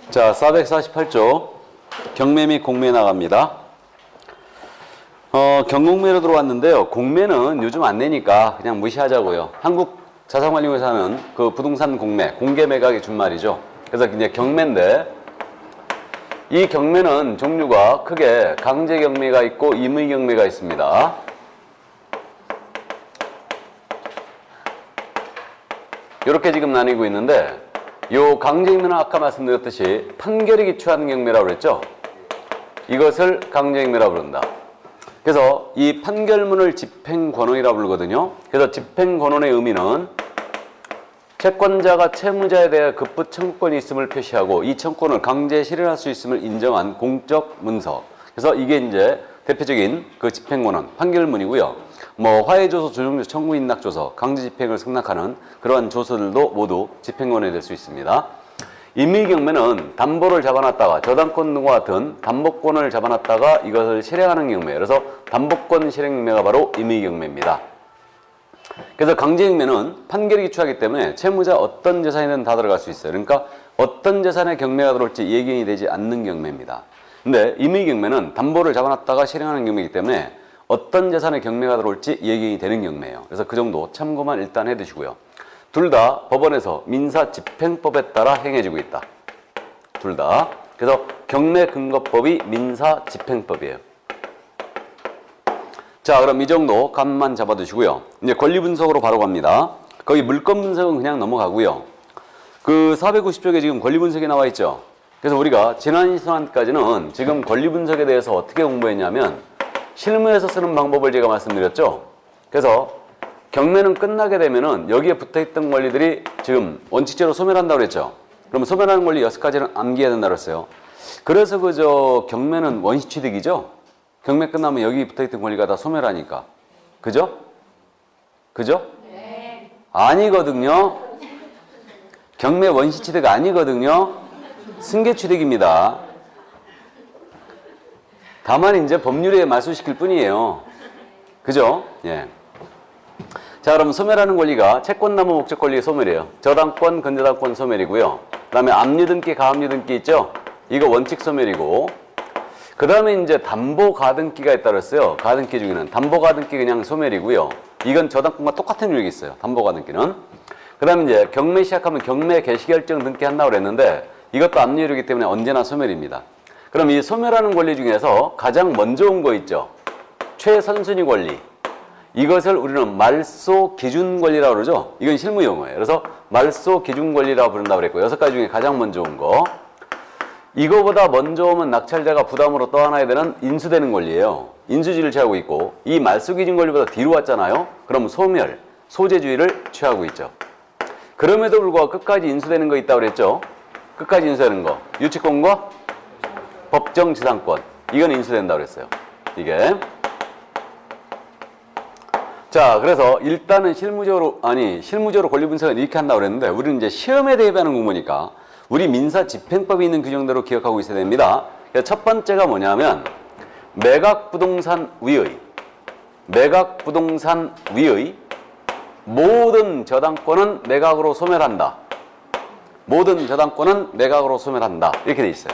자, 448조 경매 및 공매 나갑니다. 경공매로 들어왔는데요. 공매는 요즘 안 내니까 그냥 무시하자고요. 한국자산관리회사는 그 부동산 공매, 공개 매각의 준말이죠. 그래서 이제 경매인데 이 경매는 종류가 크게 강제 경매가 있고 임의 경매가 있습니다. 이렇게 지금 나뉘고 있는데 요 강제 경매는 아까 말씀드렸듯이 판결이 기초하는 경매라고 그랬죠. 이것을 강제 경매라고 부른다. 그래서 이 판결문을 집행권원이라고 부르거든요. 그래서 집행권원의 의미는 채권자가 채무자에 대해 급부 청구권이 있음을 표시하고 이 청구권을 강제 실현할 수 있음을 인정한 공적 문서. 그래서 이게 이제 대표적인 그 집행권원 판결문이고요. 뭐 화해조서, 조정조서, 청구인낙조서, 강제 집행을 승낙하는 그러한 조서들도 모두 집행권원이 될 수 있습니다. 임의경매는 담보를 잡아놨다가 저당권 등과 같은 담보권을 잡아놨다가 이것을 실행하는 경매. 그래서 담보권 실행 경매가 바로 임의경매입니다. 그래서 강제경매는 판결이 기초하기 때문에 채무자 어떤 재산이든 다 들어갈 수 있어요. 그러니까 어떤 재산에 경매가 들어올지 예견이 되지 않는 경매입니다. 근데 임의경매는 담보를 잡아놨다가 실행하는 경매이기 때문에 어떤 재산에 경매가 들어올지 예견이 되는 경매예요. 그래서 그 정도 참고만 일단 해두시고요. 둘 다 법원에서 민사집행법에 따라 행해지고 있다. 둘 다. 그래서 경매근거법이 민사집행법이에요. 자, 그럼 이 정도 감만 잡아두시고요. 이제 권리분석으로 바로 갑니다. 거기 물권분석은 그냥 넘어가고요. 그 490쪽에 지금 권리분석이 나와 있죠. 그래서 우리가 지난 시간까지는 지금 권리분석에 대해서 어떻게 공부했냐면 실무에서 쓰는 방법을 제가 말씀드렸죠. 그래서 경매는 끝나게 되면은 여기에 붙어있던 권리들이 지금 원칙적으로 소멸한다고 그랬죠. 그러면 소멸하는 권리 6가지는 암기해야 된다고 했어요. 그래서 그저 경매는 원시취득이죠. 경매 끝나면 여기 붙어있던 권리가 다 소멸하니까. 그죠? 그죠? 네. 아니거든요. 경매 원시취득 아니거든요. 승계취득입니다. 다만 이제 법률에 말소시킬 뿐이에요. 그죠? 예. 자, 그럼 소멸하는 권리가 채권담보 목적 권리의 소멸이에요. 저당권, 근저당권 소멸이고요. 그 다음에 압류 등기, 가압류 등기 있죠? 이거 원칙 소멸이고, 그 다음에 이제 담보 가등기가 있다고 했어요. 가등기 중에는 담보 가등기 그냥 소멸이고요. 이건 저당권과 똑같은 유형이 있어요. 담보 가등기는. 그 다음에 이제 경매 시작하면 경매 개시결정 등기 한다고 그랬는데 이것도 압류이기 때문에 언제나 소멸입니다. 그럼 이 소멸하는 권리 중에서 가장 먼저 온 거 있죠. 최선순위 권리. 이것을 우리는 말소 기준 권리라고 그러죠. 이건 실무 용어예요. 그래서 말소 기준 권리라고 부른다고 그랬고 6가지 중에 가장 먼저 온 거. 이거보다 먼저 오면 낙찰자가 부담으로 떠안아야 되는 인수되는 권리예요. 인수주의를 취하고 있고 이 말소 기준 권리보다 뒤로 왔잖아요. 그럼 소멸, 소재주의를 취하고 있죠. 그럼에도 불구하고 끝까지 인수되는 거 있다고 그랬죠. 끝까지 인수되는 거. 유치권과 법정지상권. 이건 인수된다고 그랬어요. 이게. 자, 그래서 일단은 실무적으로 권리 분석은 이렇게 한다고 그랬는데 우리는 이제 시험에 대비하는 공부니까 우리 민사집행법이 있는 규정대로 기억하고 있어야 됩니다. 그래서 첫 번째가 뭐냐면 매각부동산 위의 모든 저당권은 매각으로 소멸한다. 모든 저당권은 매각으로 소멸한다. 이렇게 돼 있어요.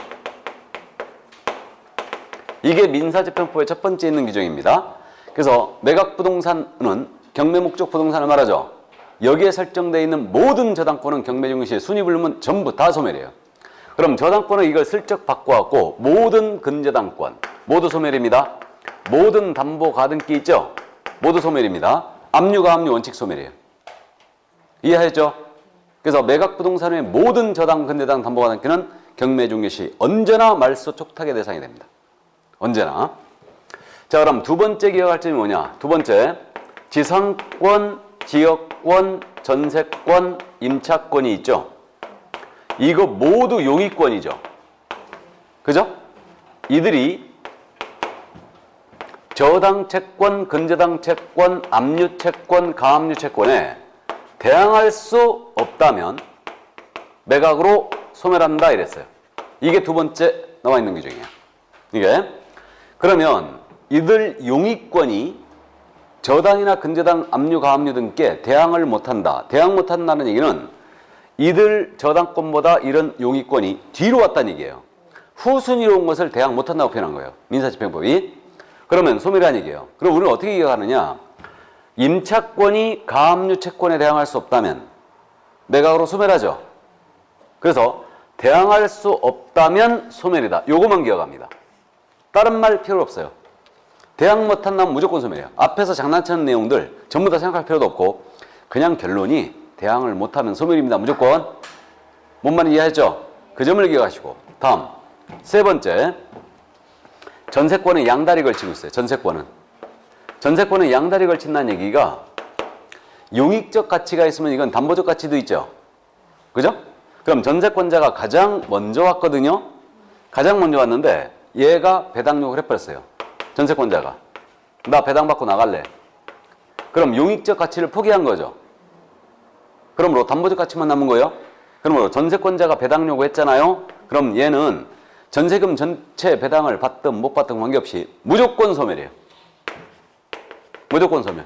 이게 민사집행법의 첫 번째 있는 규정입니다. 그래서 매각부동산은 경매 목적 부동산을 말하죠. 여기에 설정되어 있는 모든 저당권은 경매 종료 시에 순위불문 전부 다 소멸이에요. 그럼 저당권은 이걸 슬쩍 바꿔갖고 모든 근저당권 모두 소멸입니다. 모든 담보 가등기 있죠? 모두 소멸입니다. 압류가 압류 원칙 소멸이에요. 이해하셨죠? 그래서 매각부동산의 모든 저당, 근저당, 담보 가등기는 경매 종료 시 언제나 말소 촉탁의 대상이 됩니다. 언제나. 자, 그럼 두 번째 기억할 점이 뭐냐? 두 번째, 지상권, 지역권, 전세권, 임차권이 있죠? 이거 모두 용의권이죠? 그죠? 이들이 저당 채권, 근저당 채권, 압류 채권, 가압류 채권에 대항할 수 없다면 매각으로 소멸한다 이랬어요. 이게 두 번째 나와 있는 규정이야. 이게. 그러면 이들 용의권이 저당이나 근저당, 압류, 가압류 등께 대항을 못한다. 대항 못한다는 얘기는 이들 저당권보다 이런 용의권이 뒤로 왔다는 얘기예요. 후순위로 온 것을 대항 못한다고 표현한 거예요. 민사집행법이. 그러면 소멸이라는 얘기예요. 그럼 우리는 어떻게 이해하느냐? 임차권이 가압류 채권에 대항할 수 없다면 매각으로 소멸하죠. 그래서 대항할 수 없다면 소멸이다. 요거만 기억합니다. 다른 말 필요 없어요. 대항 못한다면 무조건 소멸이에요. 앞에서 장난치는 내용들 전부 다 생각할 필요도 없고 그냥 결론이 대항을 못하면 소멸입니다. 무조건. 뭔 말인지 이해했죠? 그 점을 기억하시고. 다음 세 번째, 전세권은 양다리 걸치고 있어요. 전세권은 양다리 걸친다는 얘기가 용익적 가치가 있으면 이건 담보적 가치도 있죠. 그죠? 그럼 전세권자가 가장 먼저 왔거든요. 가장 먼저 왔는데 얘가 배당 요구를 해버렸어요. 전세권자가. 나 배당 받고 나갈래. 그럼 용익적 가치를 포기한 거죠. 그러므로 담보적 가치만 남은 거예요. 그러므로 전세권자가 배당 요구했잖아요. 그럼 얘는 전세금 전체 배당을 받든 못 받든 관계없이 무조건 소멸이에요. 무조건 소멸.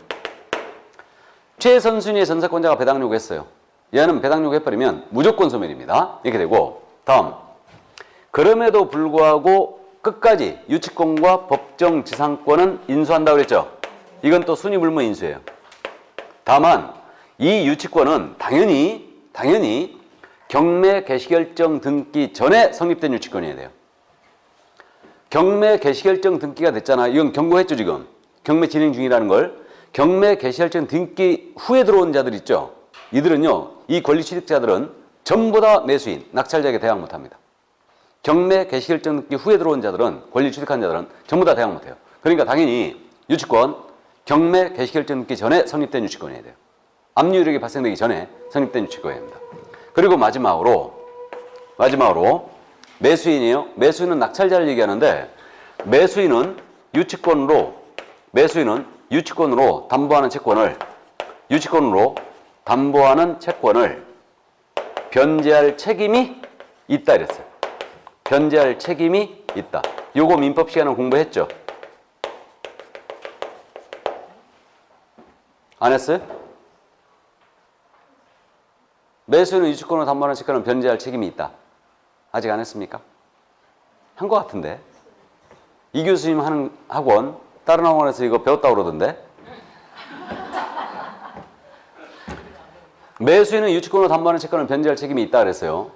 최선순위의 전세권자가 배당 요구했어요. 얘는 배당 요구해버리면 무조건 소멸입니다. 이렇게 되고, 다음. 그럼에도 불구하고 끝까지 유치권과 법정 지상권은 인수한다고 그랬죠. 이건 또 순위불문 인수예요. 다만 이 유치권은 당연히 경매 개시결정 등기 전에 성립된 유치권이어야 돼요. 경매 개시결정 등기가 됐잖아. 이건 경고했죠 지금. 경매 진행 중이라는 걸. 경매 개시결정 등기 후에 들어온 자들 있죠. 이들은요, 이 권리 취득자들은 전부 다 매수인, 낙찰자에게 대항 못합니다. 경매 개시결정 등기 후에 들어온 자들은, 권리 취득한 자들은 전부 다 대항 못해요. 그러니까 당연히 유치권, 경매 개시결정 등기 전에 성립된 유치권이어야 돼요. 압류이력이 발생되기 전에 성립된 유치권입니다. 그리고 마지막으로 매수인이에요. 매수인은 낙찰자를 얘기하는데 매수인은 유치권으로 담보하는 채권을 변제할 책임이 있다 이랬어요. 변제할 책임이 있다. 요거 민법 시간에 공부했죠? 안 했어요? 매수인은 유치권으로 담보하는 채권을 변제할 책임이 있다. 아직 안 했습니까? 한 것 같은데. 이 교수님 하는 학원, 다른 학원에서 이거 배웠다고 그러던데. 매수인은 유치권으로 담보하는 채권을 변제할 책임이 있다 그랬어요.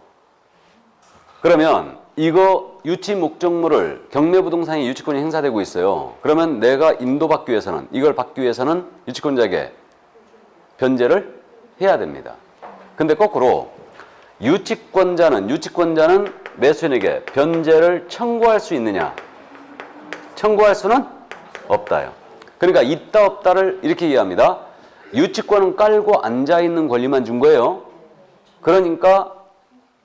그러면 이거 유치 목적물을 경매부동산이 유치권이 행사되고 있어요. 그러면 내가 인도받기 위해서는, 이걸 받기 위해서는 유치권자에게 변제를 해야 됩니다. 근데 거꾸로 유치권자는 매수인에게 변제를 청구할 수 있느냐? 청구할 수는 없다요. 그러니까 있다 없다를 이렇게 이해합니다. 유치권은 깔고 앉아있는 권리만 준 거예요. 그러니까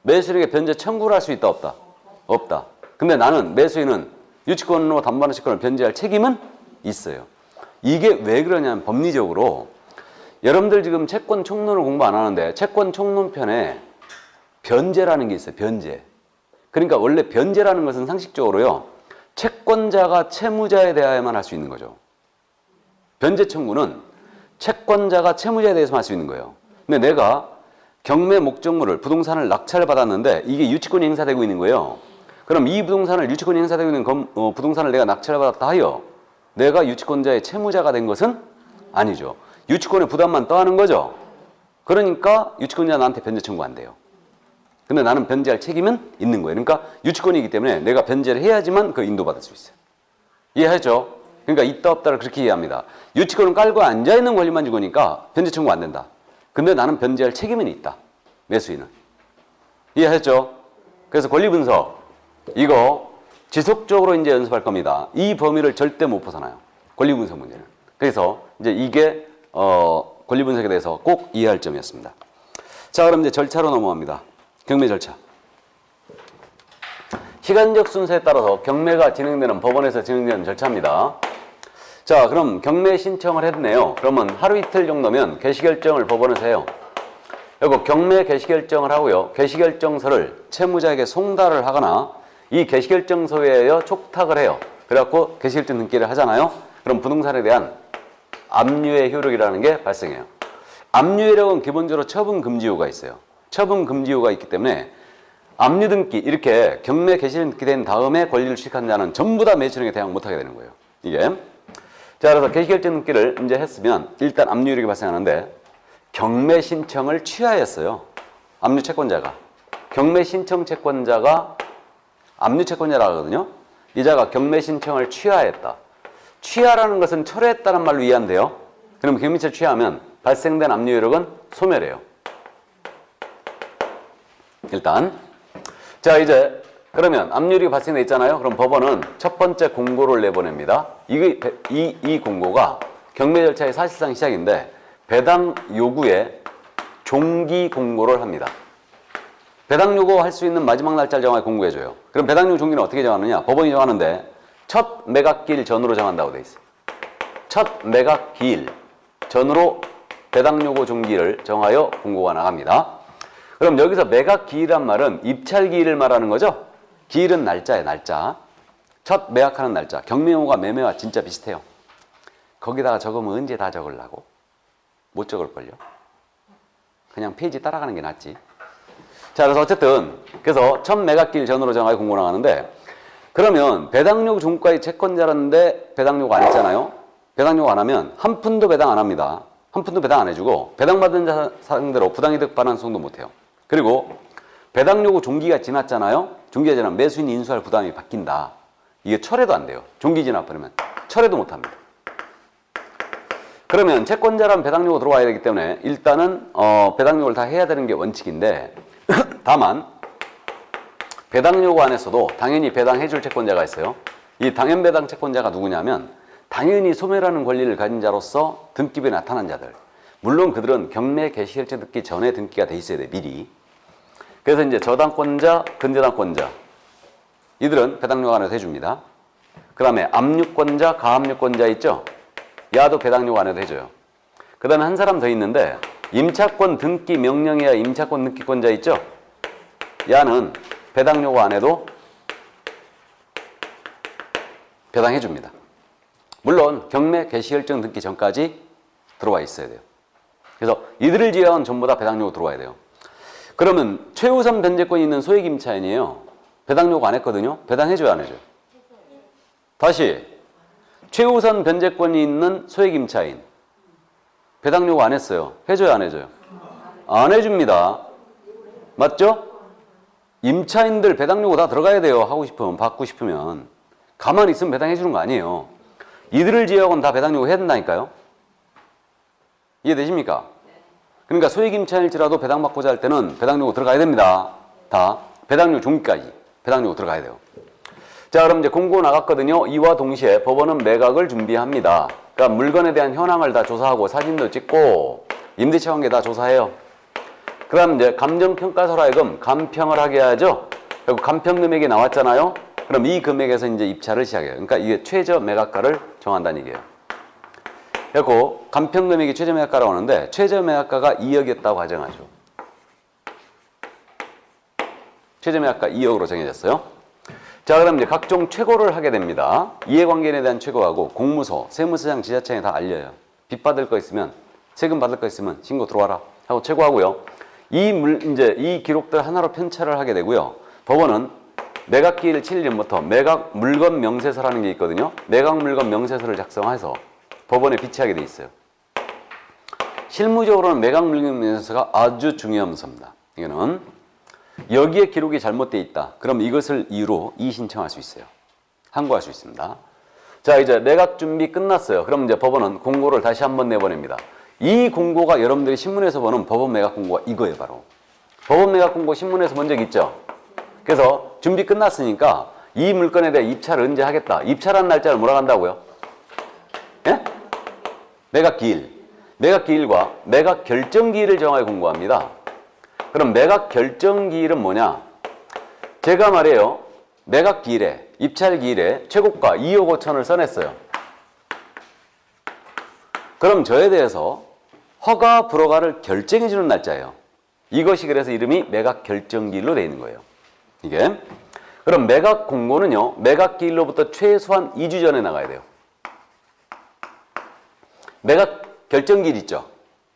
매수인에게 변제 청구를 할 수 있다 없다? 없다. 근데 나는 매수인은 유치권으로 담보하는 채권을 변제할 책임은 있어요. 이게 왜 그러냐면 법리적으로 여러분들 지금 채권 총론을 공부 안 하는데 채권 총론편에 변제라는 게 있어요. 변제. 그러니까 원래 변제라는 것은 상식적으로요. 채권자가 채무자에 대하여만 할 수 있는 거죠. 변제 청구는 채권자가 채무자에 대해서만 할 수 있는 거예요. 근데 내가 경매 목적물을 부동산을 낙찰을 받았는데 이게 유치권이 행사되고 있는 거예요. 그럼 이 부동산을 유치권이 행사되고 있는 부동산을 내가 낙찰을 받았다 하여 내가 유치권자의 채무자가 된 것은 아니죠. 유치권의 부담만 떠하는 거죠. 그러니까 유치권자 나한테 변제 청구 안 돼요. 근데 나는 변제할 책임은 있는 거예요. 그러니까 유치권이기 때문에 내가 변제를 해야지만 그 인도받을 수 있어요. 이해하죠? 그러니까 있다 없다를 그렇게 이해합니다. 유치권은 깔고 앉아있는 권리만 주거니까 변제 청구 안 된다. 근데 나는 변제할 책임은 있다. 매수인은. 이해하셨죠? 그래서 권리 분석 이거 지속적으로 이제 연습할 겁니다. 이 범위를 절대 못 벗어나요. 권리 분석 문제는. 그래서 이제 이게 권리 분석에 대해서 꼭 이해할 점이었습니다. 자, 그럼 이제 절차로 넘어갑니다. 경매 절차. 시간적 순서에 따라서 경매가 진행되는 법원에서 진행되는 절차입니다. 자, 그럼 경매 신청을 했네요. 그러면 하루 이틀 정도면 개시결정을 법원에서 해요. 그리고 경매 개시결정을 하고요. 개시결정서를 채무자에게 송달을 하거나 이 개시결정서에 의해 촉탁을 해요. 그래갖고 개시결정 등기를 하잖아요. 그럼 부동산에 대한 압류의 효력이라는 게 발생해요. 압류의 효력은 기본적으로 처분 금지 요구가 있어요. 처분 금지요가 있기 때문에 압류 등기 이렇게 경매 개시를 등기된 다음에 권리를 취득한 자는 전부 다 매수령에 대항 못하게 되는 거예요. 이게. 자, 그래서 개시결정 등기를 이제 했으면 일단 압류율이 발생하는데 경매 신청을 취하였어요. 압류 채권자가. 경매 신청 채권자가 압류 채권자라 하거든요. 이 자가 경매 신청을 취하했다. 취하라는 것은 철회했다는 말로 이해한대요. 그럼 경매를 취하면 발생된 압류 효력은 소멸해요. 일단 자, 이제 그러면 압류율이 발생돼 있잖아요. 그럼 법원은 첫 번째 공고를 내보냅니다. 이 공고가 경매 절차의 사실상 시작인데 배당 요구에 종기 공고를 합니다. 배당 요구할 수 있는 마지막 날짜를 정하게 공고해줘요. 그럼 배당 요구 종기는 어떻게 정하느냐? 법원이 정하는데 첫 매각기일 전후로 정한다고 돼 있어요. 첫 매각기일 전후로 배당 요구 종기를 정하여 공고가 나갑니다. 그럼 여기서 매각기일이란 말은 입찰기일을 말하는 거죠? 기일은 날짜예요, 날짜. 첫 매각하는 날짜. 경매용어가 매매와 진짜 비슷해요. 거기다가 적으면 언제 다 적으려고? 못 적을걸요? 그냥 페이지 따라가는 게 낫지. 자, 그래서 어쨌든 그래서 첫 매각기일 전후로 정하여 공고 나가는데 그러면 배당요구 종가의 채권자라는데 배당요구 안 했잖아요. 배당요구 안 하면 한 푼도 배당 안 합니다. 한 푼도 배당 안 해주고 배당받은 자 상대로 부당이득 반환 소송도 못해요. 그리고 배당요구 종기가 지났잖아요. 종기가 지나면 매수인이 인수할 부담이 바뀐다. 이게 철회도 안 돼요. 종기 지나버리면 철회도 못합니다. 그러면 채권자라면 배당요구 들어와야 되기 때문에 일단은 배당요구를 다 해야 되는 게 원칙인데 다만 배당요구 안에서도 당연히 배당해줄 채권자가 있어요. 이 당연배당 채권자가 누구냐면 당연히 소멸하는 권리를 가진 자로서 등기부에 나타난 자들. 물론 그들은 경매 개시결정 듣기 전에 등기가 돼 있어야 돼, 미리. 그래서 이제 저당권자, 근저당권자 이들은 배당요구 안에서 해줍니다. 그 다음에 압류권자, 가압류권자 있죠? 야도 배당요구 안에서 해줘요. 그 다음에 한 사람 더 있는데 임차권 등기 명령이야 임차권 등기권자 있죠? 야는 배당요구 안에도 배당해줍니다. 물론 경매 개시결정 등기 전까지 들어와 있어야 돼요. 그래서 이들을 제외한 전부 다 배당요구 들어와야 돼요. 그러면 최우선 변제권이 있는 소액임차인이에요. 배당요구 안 했거든요. 배당해줘요, 안 해줘요? 다시 최우선 변제권이 있는 소액임차인 배당요구 안 했어요. 해줘요, 안 해줘요? 안 해줍니다. 맞죠? 임차인들 배당요구 다 들어가야 돼요. 하고 싶으면, 받고 싶으면. 가만히 있으면 배당해주는 거 아니에요. 이들을 제외하고는 다 배당요구 해야 된다니까요. 이해되십니까? 그러니까 소액임차일지라도 배당받고자 할 때는 배당요구 들어가야 됩니다. 다 배당요구 종기까지 배당요구 들어가야 돼요. 자, 그럼 이제 공고 나갔거든요. 이와 동시에 법원은 매각을 준비합니다. 그러니까 물건에 대한 현황을 다 조사하고 사진도 찍고 임대차 관계 다 조사해요. 그 다음 이제 감정평가서로 하여금 감평을 하게 하죠. 그리고 감평 금액이 나왔잖아요. 그럼 이 금액에서 이제 입찰을 시작해요. 그러니까 이게 최저 매각가를 정한다는 얘기예요. 그리고 감평 금액이 최저 매각가라고 하는데 최저 매각가가 2억이었다고 가정하죠. 최저 매각가 2억으로 정해졌어요. 자, 그럼 이제 각종 최고를 하게 됩니다. 이해관계인에 대한 최고하고 공무소, 세무서장, 지자체에 다 알려요. 빚 받을 거 있으면 세금 받을 거 있으면 신고 들어와라 하고 최고하고요. 이제 이 기록들 하나로 편차를 하게 되고요. 법원은 매각기일 7일 전부터 매각 물건 명세서라는 게 있거든요. 매각 물건 명세서를 작성해서 법원에 비치하게 돼 있어요. 실무적으로는 매각 물건 명세서가 아주 중요한 문서입니다. 이거는 여기에 기록이 잘못되어 있다. 그럼 이것을 이유로 이의신청할 수 있어요. 항고할 수 있습니다. 자, 이제 매각 준비 끝났어요. 그럼 이제 법원은 공고를 다시 한번 내보냅니다. 이 공고가 여러분들이 신문에서 보는 법원 매각 공고가 이거예요, 바로. 법원 매각 공고 신문에서 본 적 있죠? 그래서 준비 끝났으니까 이 물건에 대해 입찰을 언제 하겠다. 입찰한 날짜를 뭐라고 한다고요? 예? 매각 기일. 매각 기일과 매각 결정 기일을 정하여 공고합니다. 그럼 매각 결정 기일은 뭐냐? 제가 말이에요. 매각 기일에, 입찰 기일에 최고가 2억 5천을 써냈어요. 그럼 저에 대해서 허가, 불허가를 결정해 주는 날짜예요. 이것이 그래서 이름이 매각 결정 기일로 되어 있는 거예요. 이게. 그럼 매각 공고는요. 매각 기일로부터 최소한 2주 전에 나가야 돼요. 매각 결정 기일 있죠.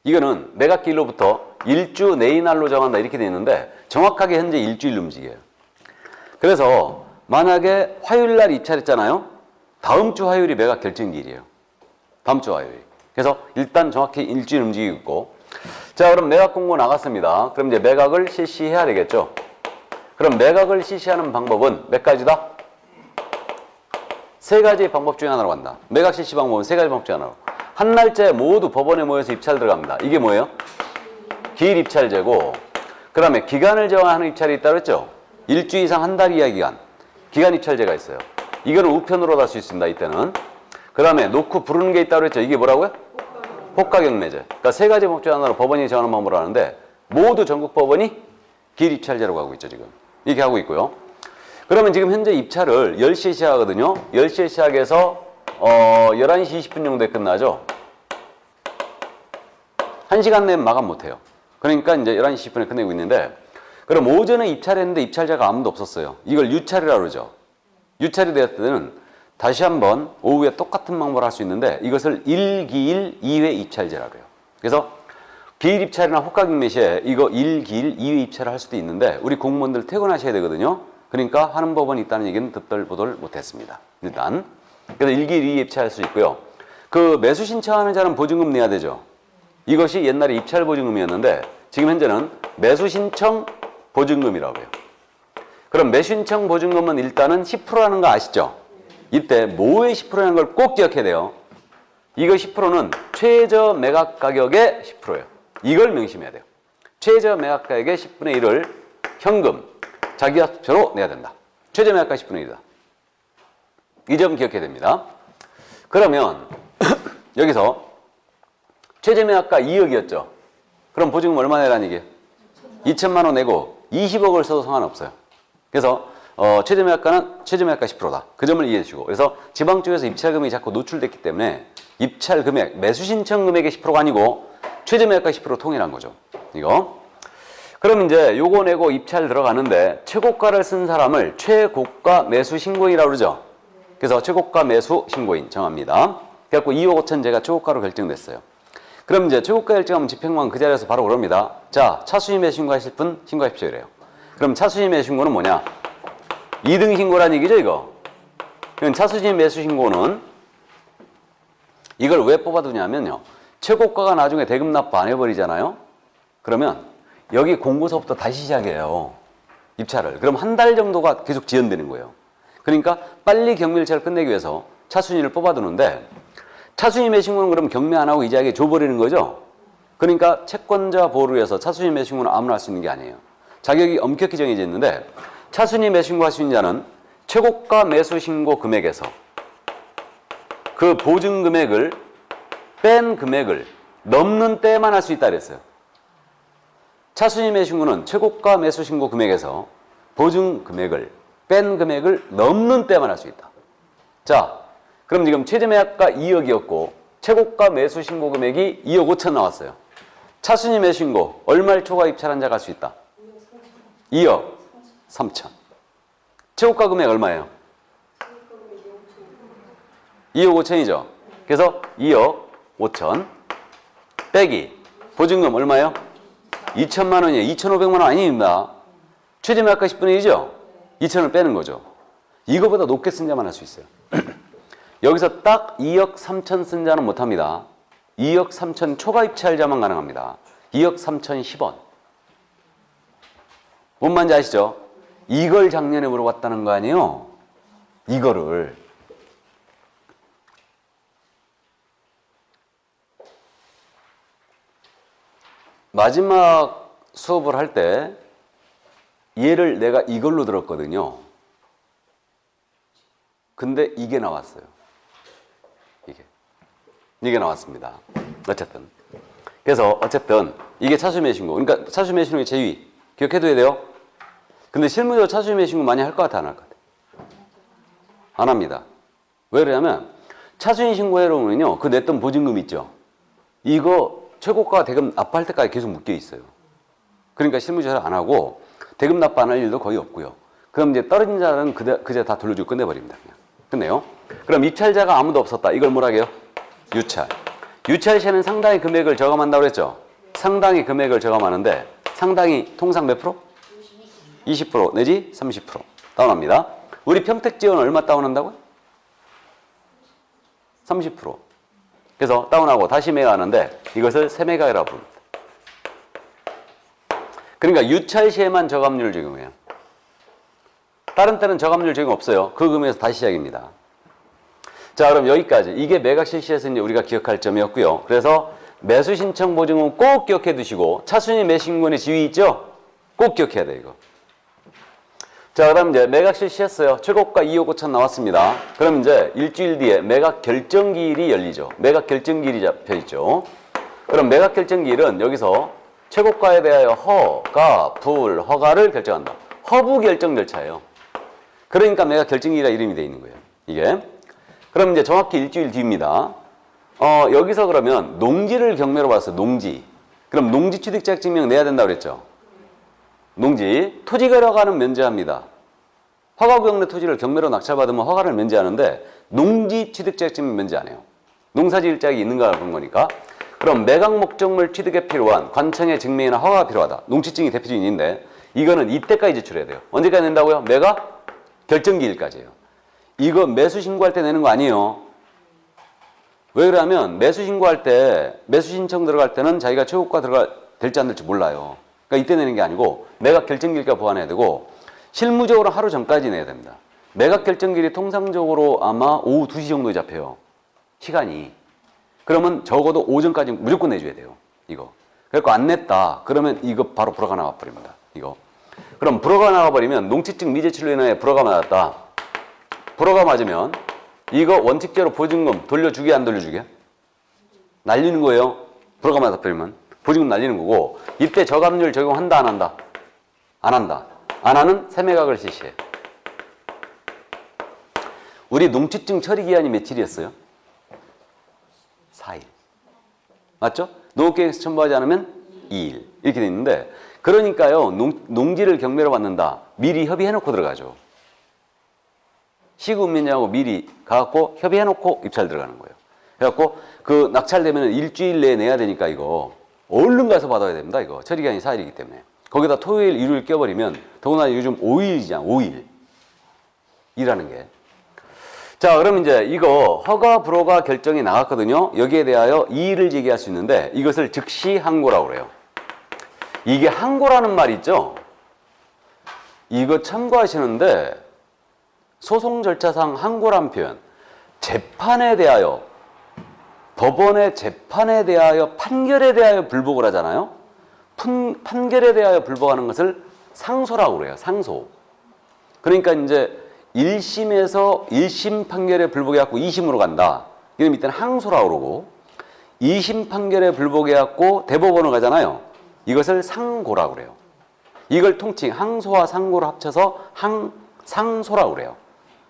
이거는 매각 기일로부터 일주 내이날로 정한다 이렇게 돼 있는데 정확하게 현재 일주일로 움직여요. 그래서 만약에 화요일 날 입찰했잖아요. 다음 주 화요일이 매각 결정기일이에요. 다음 주 화요일. 그래서 일단 정확히 일주일 움직이고 있고. 자, 그럼 매각 공고 나갔습니다. 그럼 이제 매각을 실시해야 되겠죠. 그럼 매각을 실시하는 방법은 몇 가지다? 세 가지 방법 중에 하나로 간다. 매각 실시 방법은 세 가지 방법 중에 하나로. 한 날짜에 모두 법원에 모여서 입찰 들어갑니다. 이게 뭐예요? 기일 입찰제고, 그 다음에 기간을 정하는 입찰이 있다고 했죠? 일주 이상 한 달 이하 기간. 기간 입찰제가 있어요. 이거는 우편으로 할 수 있습니다. 이때는. 그 다음에 놓고 부르는 게 있다고 했죠? 이게 뭐라고요? 호가경매제. 그러니까 세 가지 방법 중에 하나로 법원이 정하는 방법으로 하는데 모두 전국 법원이 기일 입찰제라고 하고 있죠. 지금. 이렇게 하고 있고요. 그러면 지금 현재 입찰을 10시에 시작하거든요. 10시에 시작해서 11시 20분 정도에 끝나죠. 1시간 내면 마감 못해요. 그러니까 이제 11시 10분에 끝내고 있는데, 그럼 오전에 입찰했는데 입찰자가 아무도 없었어요. 이걸 유찰이라고 그러죠. 유찰이 되었을 때는 다시 한번 오후에 똑같은 방법을 할 수 있는데 이것을 1기일 2회 입찰제라고 해요. 그래서 기일 입찰이나 호가경매 시에 이거 1기일 2회 입찰을 할 수도 있는데 우리 공무원들 퇴근하셔야 되거든요. 그러니까 하는 법원이 있다는 얘기는 듣들 보들 못했습니다. 일단 그래서 1기일 2회 입찰할 수 있고요. 그 매수 신청하는 자는 보증금 내야 되죠. 이것이 옛날에 입찰 보증금이었는데 지금 현재는 매수 신청 보증금이라고 해요. 그럼 매수 신청 보증금은 일단은 10%라는 거 아시죠? 이때 뭐의 10%라는 걸 꼭 기억해야 돼요. 이거 10%는 최저 매각 가격의 10%예요. 이걸 명심해야 돼요. 최저 매각 가격의 10분의 1을 현금, 자기합표로 내야 된다. 최저 매각 가격 10분의 1이다. 이 점 기억해야 됩니다. 그러면 여기서 최저 매각가 2억이었죠. 그럼 보증금 얼마 내라는 얘기예요? 2천만 원 내고 20억을 써도 상관없어요. 그래서 최저 매각가는 최저 매각가 10%다. 그 점을 이해해 주시고. 그래서 지방 쪽에서 입찰 금액이 자꾸 노출됐기 때문에 입찰 금액, 매수 신청 금액의 10%가 아니고 최저 매각가 10% 통일한 거죠. 이거. 그럼 이제 요거 내고 입찰 들어가는데 최고가를 쓴 사람을 최고가 매수 신고인이라고 그러죠. 그래서 최고가 매수 신고인 정합니다. 그래갖고 2억 5천제가 최고가로 결정됐어요. 그럼 이제 최고가 결정하면 집행관 그 자리에서 바로 그럽니다. 자, 차순위 매수 신고하실 분 신고하십시오 이래요. 그럼 차순위 매수 신고는 뭐냐? 2등 신고란 얘기죠, 이거. 그럼 차순위 매수 신고는 이걸 왜 뽑아두냐면요. 최고가가 나중에 대금 납부 안 해버리잖아요. 그러면 여기 공고서부터 다시 시작해요. 입찰을. 그럼 한 달 정도가 계속 지연되는 거예요. 그러니까 빨리 경매일차를 끝내기 위해서 차순위를 뽑아두는데 차순위 매수신고는 그럼 경매 안 하고 이자에게 줘버리는 거죠. 그러니까 채권자 보호를 위해서 차순위 매수신고는 아무나 할 수 있는 게 아니에요. 자격이 엄격히 정해져 있는데 차순위 매수신고 할 수 있는 자는 최고가 매수신고 금액에서 그 보증 금액을 뺀 금액을 넘는 때만 할 수 있다 그랬어요. 차순위 매수신고는 최고가 매수신고 금액에서 보증 금액을 뺀 금액을 넘는 때만 할 수 있다. 자, 그럼 지금 최저 매각가 2억이었고 최고가 매수신고 금액이 2억 5천 나왔어요. 차순위 매수신고 얼마를 초과 입찰한 자가 할 수 있다? 2억 3천. 최고가 금액 얼마예요? 2억 5천이죠. 그래서 2억 5천 빼기 보증금 얼마예요? 2천만 원이에요. 2,500만 원 아닙니다. 최저 매각가 10분의 1이죠? 2천을 빼는 거죠. 이거보다 높게 쓴 자만 할 수 있어요. 여기서 딱 2억 3천 쓴 자는 못합니다. 2억 3천 초과 입찰자만 가능합니다. 2억 3천 10원. 뭔 말인지 아시죠? 이걸 작년에 물어봤다는 거 아니에요? 이거를. 마지막 수업을 할 때 얘를 내가 이걸로 들었거든요. 근데 이게 나왔어요. 이게 나왔습니다. 어쨌든. 그래서 어쨌든 이게 차순위 매수신고. 그러니까 차순위 매수신고의 제위 기억해둬야 돼요. 근데 실무적으로 차순위 매수신고 많이 할 것 같아, 안 할 것 같아? 안 합니다. 왜 그러냐면 차순위 신고해놓으면요, 그 냈던 보증금 있죠. 이거 최고가 대금 납부할 때까지 계속 묶여 있어요. 그러니까 실무적으로 안 하고 대금 납부 안 할 일도 거의 없고요. 그럼 이제 떨어진 자는 그제 다 돌려주고 끝내버립니다. 그냥. 끝내요. 그럼 입찰자가 아무도 없었다. 이걸 뭐라 해요? 유찰. 유찰 시에는 상당히 금액을 저감한다고 그랬죠. 상당히 금액을 저감하는데 상당히 통상 몇 프로? 20% 내지 30% 다운합니다. 우리 평택지원 얼마 다운한다고요? 30%. 그래서 다운하고 다시 매각하는데 이것을 세매각이라고 부릅니다. 그러니까 유찰 시에만 저감률 적용해요. 다른 때는 저감률 적용 없어요. 그 금액에서 다시 시작입니다. 자, 그럼 여기까지. 이게 매각 실시에서 이제 우리가 기억할 점이었고요. 그래서 매수 신청 보증은 꼭 기억해 두시고 차순위 매수신고의 지위 있죠? 꼭 기억해야 돼 이거. 자, 그럼 이제 매각 실시했어요. 최고가 2억 5천 나왔습니다. 그럼 이제 일주일 뒤에 매각 결정기일이 열리죠. 매각 결정기일이 잡혀 있죠. 그럼 매각 결정기일은 여기서 최고가에 대하여 허가, 불, 허가를 결정한다. 허부 결정 절차예요. 그러니까 매각 결정기일이라 이름이 되어 있는 거예요. 이게. 그럼 이제 정확히 일주일 뒤입니다. 여기서 그러면 농지를 경매로 봤어요. 농지. 그럼 농지 취득자격 증명 내야 된다고 그랬죠. 농지. 토지 거래가는 면제합니다. 허가구역 내 토지를 경매로 낙찰받으면 허가를 면제하는데 농지 취득자격 증명 면제 안 해요. 농사지을 자격이 있는가 그런 거니까. 그럼 매각 목적물 취득에 필요한 관청의 증명이나 허가가 필요하다. 농지증이 대표적인인데 이거는 이때까지 제출해야 돼요. 언제까지 낸다고요? 매각 결정기일까지예요. 이거 매수 신고할 때 내는 거 아니에요. 왜 그러냐면 매수 신고할 때 매수 신청 들어갈 때는 자기가 최고가 될지 안 될지 몰라요. 그러니까 이때 내는 게 아니고 매각 결정기일까 보완해야 되고 실무적으로 하루 전까지 내야 됩니다. 매각 결정기일이 통상적으로 아마 오후 2시 정도에 잡혀요. 시간이. 그러면 적어도 오전까지 무조건 내줘야 돼요. 이거. 그래서 안 냈다. 그러면 이거 바로 불허가 나가버립니다. 이거. 그럼 불허가 나가버리면 농지증 미제출로 인해 불허가 맞았다. 불허가 맞으면 이거 원칙대로 보증금 돌려주게 안 돌려주게? 날리는 거예요. 불허가 맞아버리면 보증금 날리는 거고 이때 저감률 적용한다 안 한다? 안 한다. 안 하는 세매각을 실시해. 우리 농지증 처리 기한이 며칠이었어요? 4일. 맞죠? 농업계획에서 첨부하지 않으면 2일. 이렇게 돼 있는데 그러니까요. 농지를 경매로 받는다. 미리 협의해놓고 들어가죠. 시군민하고 미리 가갖고 협의해놓고 입찰 들어가는 거예요. 그래갖고 그 낙찰되면 일주일 내에 내야 되니까 이거 얼른 가서 받아야 됩니다. 이거 처리기한이 4일이기 때문에. 거기다 토요일, 일요일 껴버리면 더구나 요즘 5일이잖아. 5일. 일하는 게. 자, 그럼 이제 이거 허가 불허가 결정이 나갔거든요. 여기에 대하여 이의를 제기할 수 있는데 이것을 즉시 항고라고 그래요. 이게 항고라는 말 있죠? 이거 참고하시는데 소송 절차상 항고란 표현 재판에 대하여 법원의 재판에 대하여 판결에 대하여 불복을 하잖아요. 판결에 대하여 불복하는 것을 상소라고 그래요. 상소. 그러니까 이제 1심에서 1심 판결에 불복해갖고 2심으로 간다. 이러면 이때는 항소라고 그러고 2심 판결에 불복해갖고 대법원으로 가잖아요. 이것을 상고라고 그래요. 이걸 통칭 항소와 상고를 합쳐서 상소라고 그래요.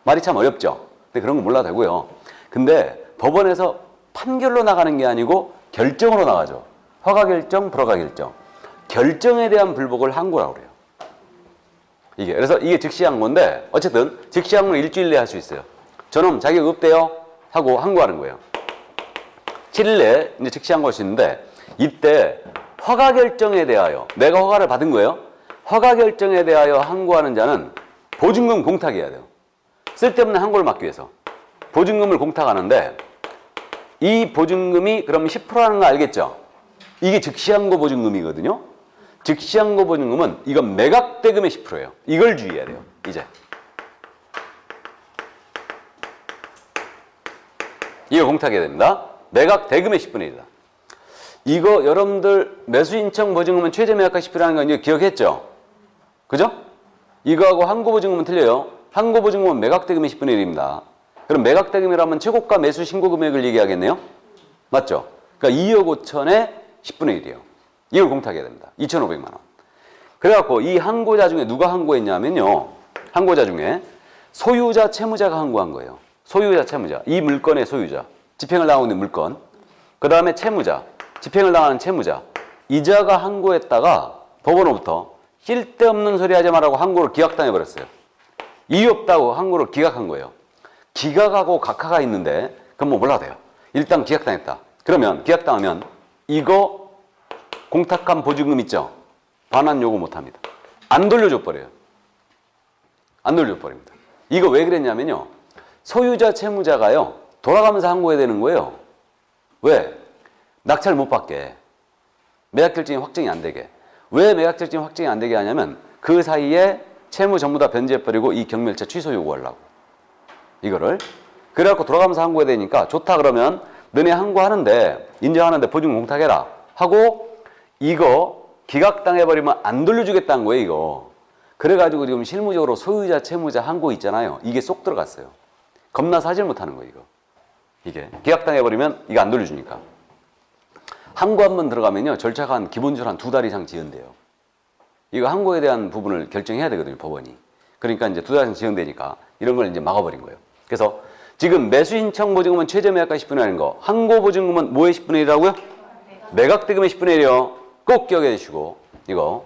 말이 참 어렵죠. 근데 그런 거 몰라도 되고요. 근데 법원에서 판결로 나가는 게 아니고 결정으로 나가죠. 허가 결정, 불허가 결정. 결정에 대한 불복을 항고라고 그래요. 이게. 그래서 이게 즉시 항고인데 어쨌든 즉시 항고는 일주일 내에 할 수 있어요. 저놈 자격 없대요 하고 항고하는 거예요. 7일 내에 이제 즉시 항고할 수 있는데 이때 허가 결정에 대하여 내가 허가를 받은 거예요. 허가 결정에 대하여 항고하는 자는 보증금 공탁해야 돼요. 쓸데없는 항고를 막기 위해서. 보증금을 공탁하는데 이 보증금이 그럼 10%라는 거 알겠죠? 이게 즉시항고 보증금이거든요. 즉시항고 보증금은 이건 매각대금의 10%예요. 이걸 주의해야 돼요. 이제. 이거 공탁해야 됩니다. 매각대금의 10분의 1이다. 이거 여러분들 매수신청 보증금은 최저 매각가 10%라는 거 이제 기억했죠? 그죠? 이거하고 항고보증금은 틀려요. 항고보증금은 매각대금의 10분의 1입니다. 그럼 매각대금이라면 최고가 매수 신고 금액을 얘기하겠네요? 맞죠? 그러니까 2억 5천에 10분의 1이에요. 이걸 공탁해야 됩니다. 2,500만 원. 그래갖고 이 항고자 중에 누가 항고했냐면요. 항고자 중에 소유자, 채무자가 항고한 거예요. 소유자, 채무자. 이 물건의 소유자. 집행을 당하고 있는 물건. 그 다음에 채무자. 집행을 당하는 채무자. 이자가 항고했다가 법원으로부터 쓸데없는 소리 하지 말라고 항고를 기각당해버렸어요. 이유 없다고 항고를 기각한 거예요. 기각하고 각하가 있는데 그건 뭐 몰라도 돼요. 일단 기각당했다. 그러면 기각당하면 이거 공탁한 보증금 있죠? 반환 요구 못합니다. 안 돌려줘 버려요. 안 돌려줘 버립니다. 이거 왜 그랬냐면요. 소유자 채무자가요. 돌아가면서 항고해야 되는 거예요. 왜? 낙찰 못 받게. 매각결정이 확정이 안 되게. 왜 매각결정이 확정이 안 되게 하냐면 그 사이에 채무 전부 다 변제해버리고 이 경멸차 취소 요구하려고. 이거를. 그래갖고 돌아가면서 항고해야 되니까 좋다 그러면 너네 항고하는데 인정하는데 보증금 공탁해라 하고 이거 기각당해버리면 안 돌려주겠다는 거예요 이거. 그래가지고 지금 실무적으로 소유자 채무자 항고 있잖아요. 이게 쏙 들어갔어요. 겁나서 하질 못하는 거예요 이거. 이게 기각당해버리면 이거 안 돌려주니까. 항고 한 번 들어가면요 절차가 한 기본적으로 한 2달 이상 지연돼요. 이거 항고에 대한 부분을 결정해야 되거든요 법원이. 그러니까 이제 2달 이상 지연되니까 이런 걸 이제 막아버린 거예요. 그래서 지금 매수 신청 보증금은 최저 매각가 10분의 1인 거, 항고 보증금은 뭐의 10분의 1이라고요? 매각대금의 10분의 1이요. 꼭 기억해 주시고 이거.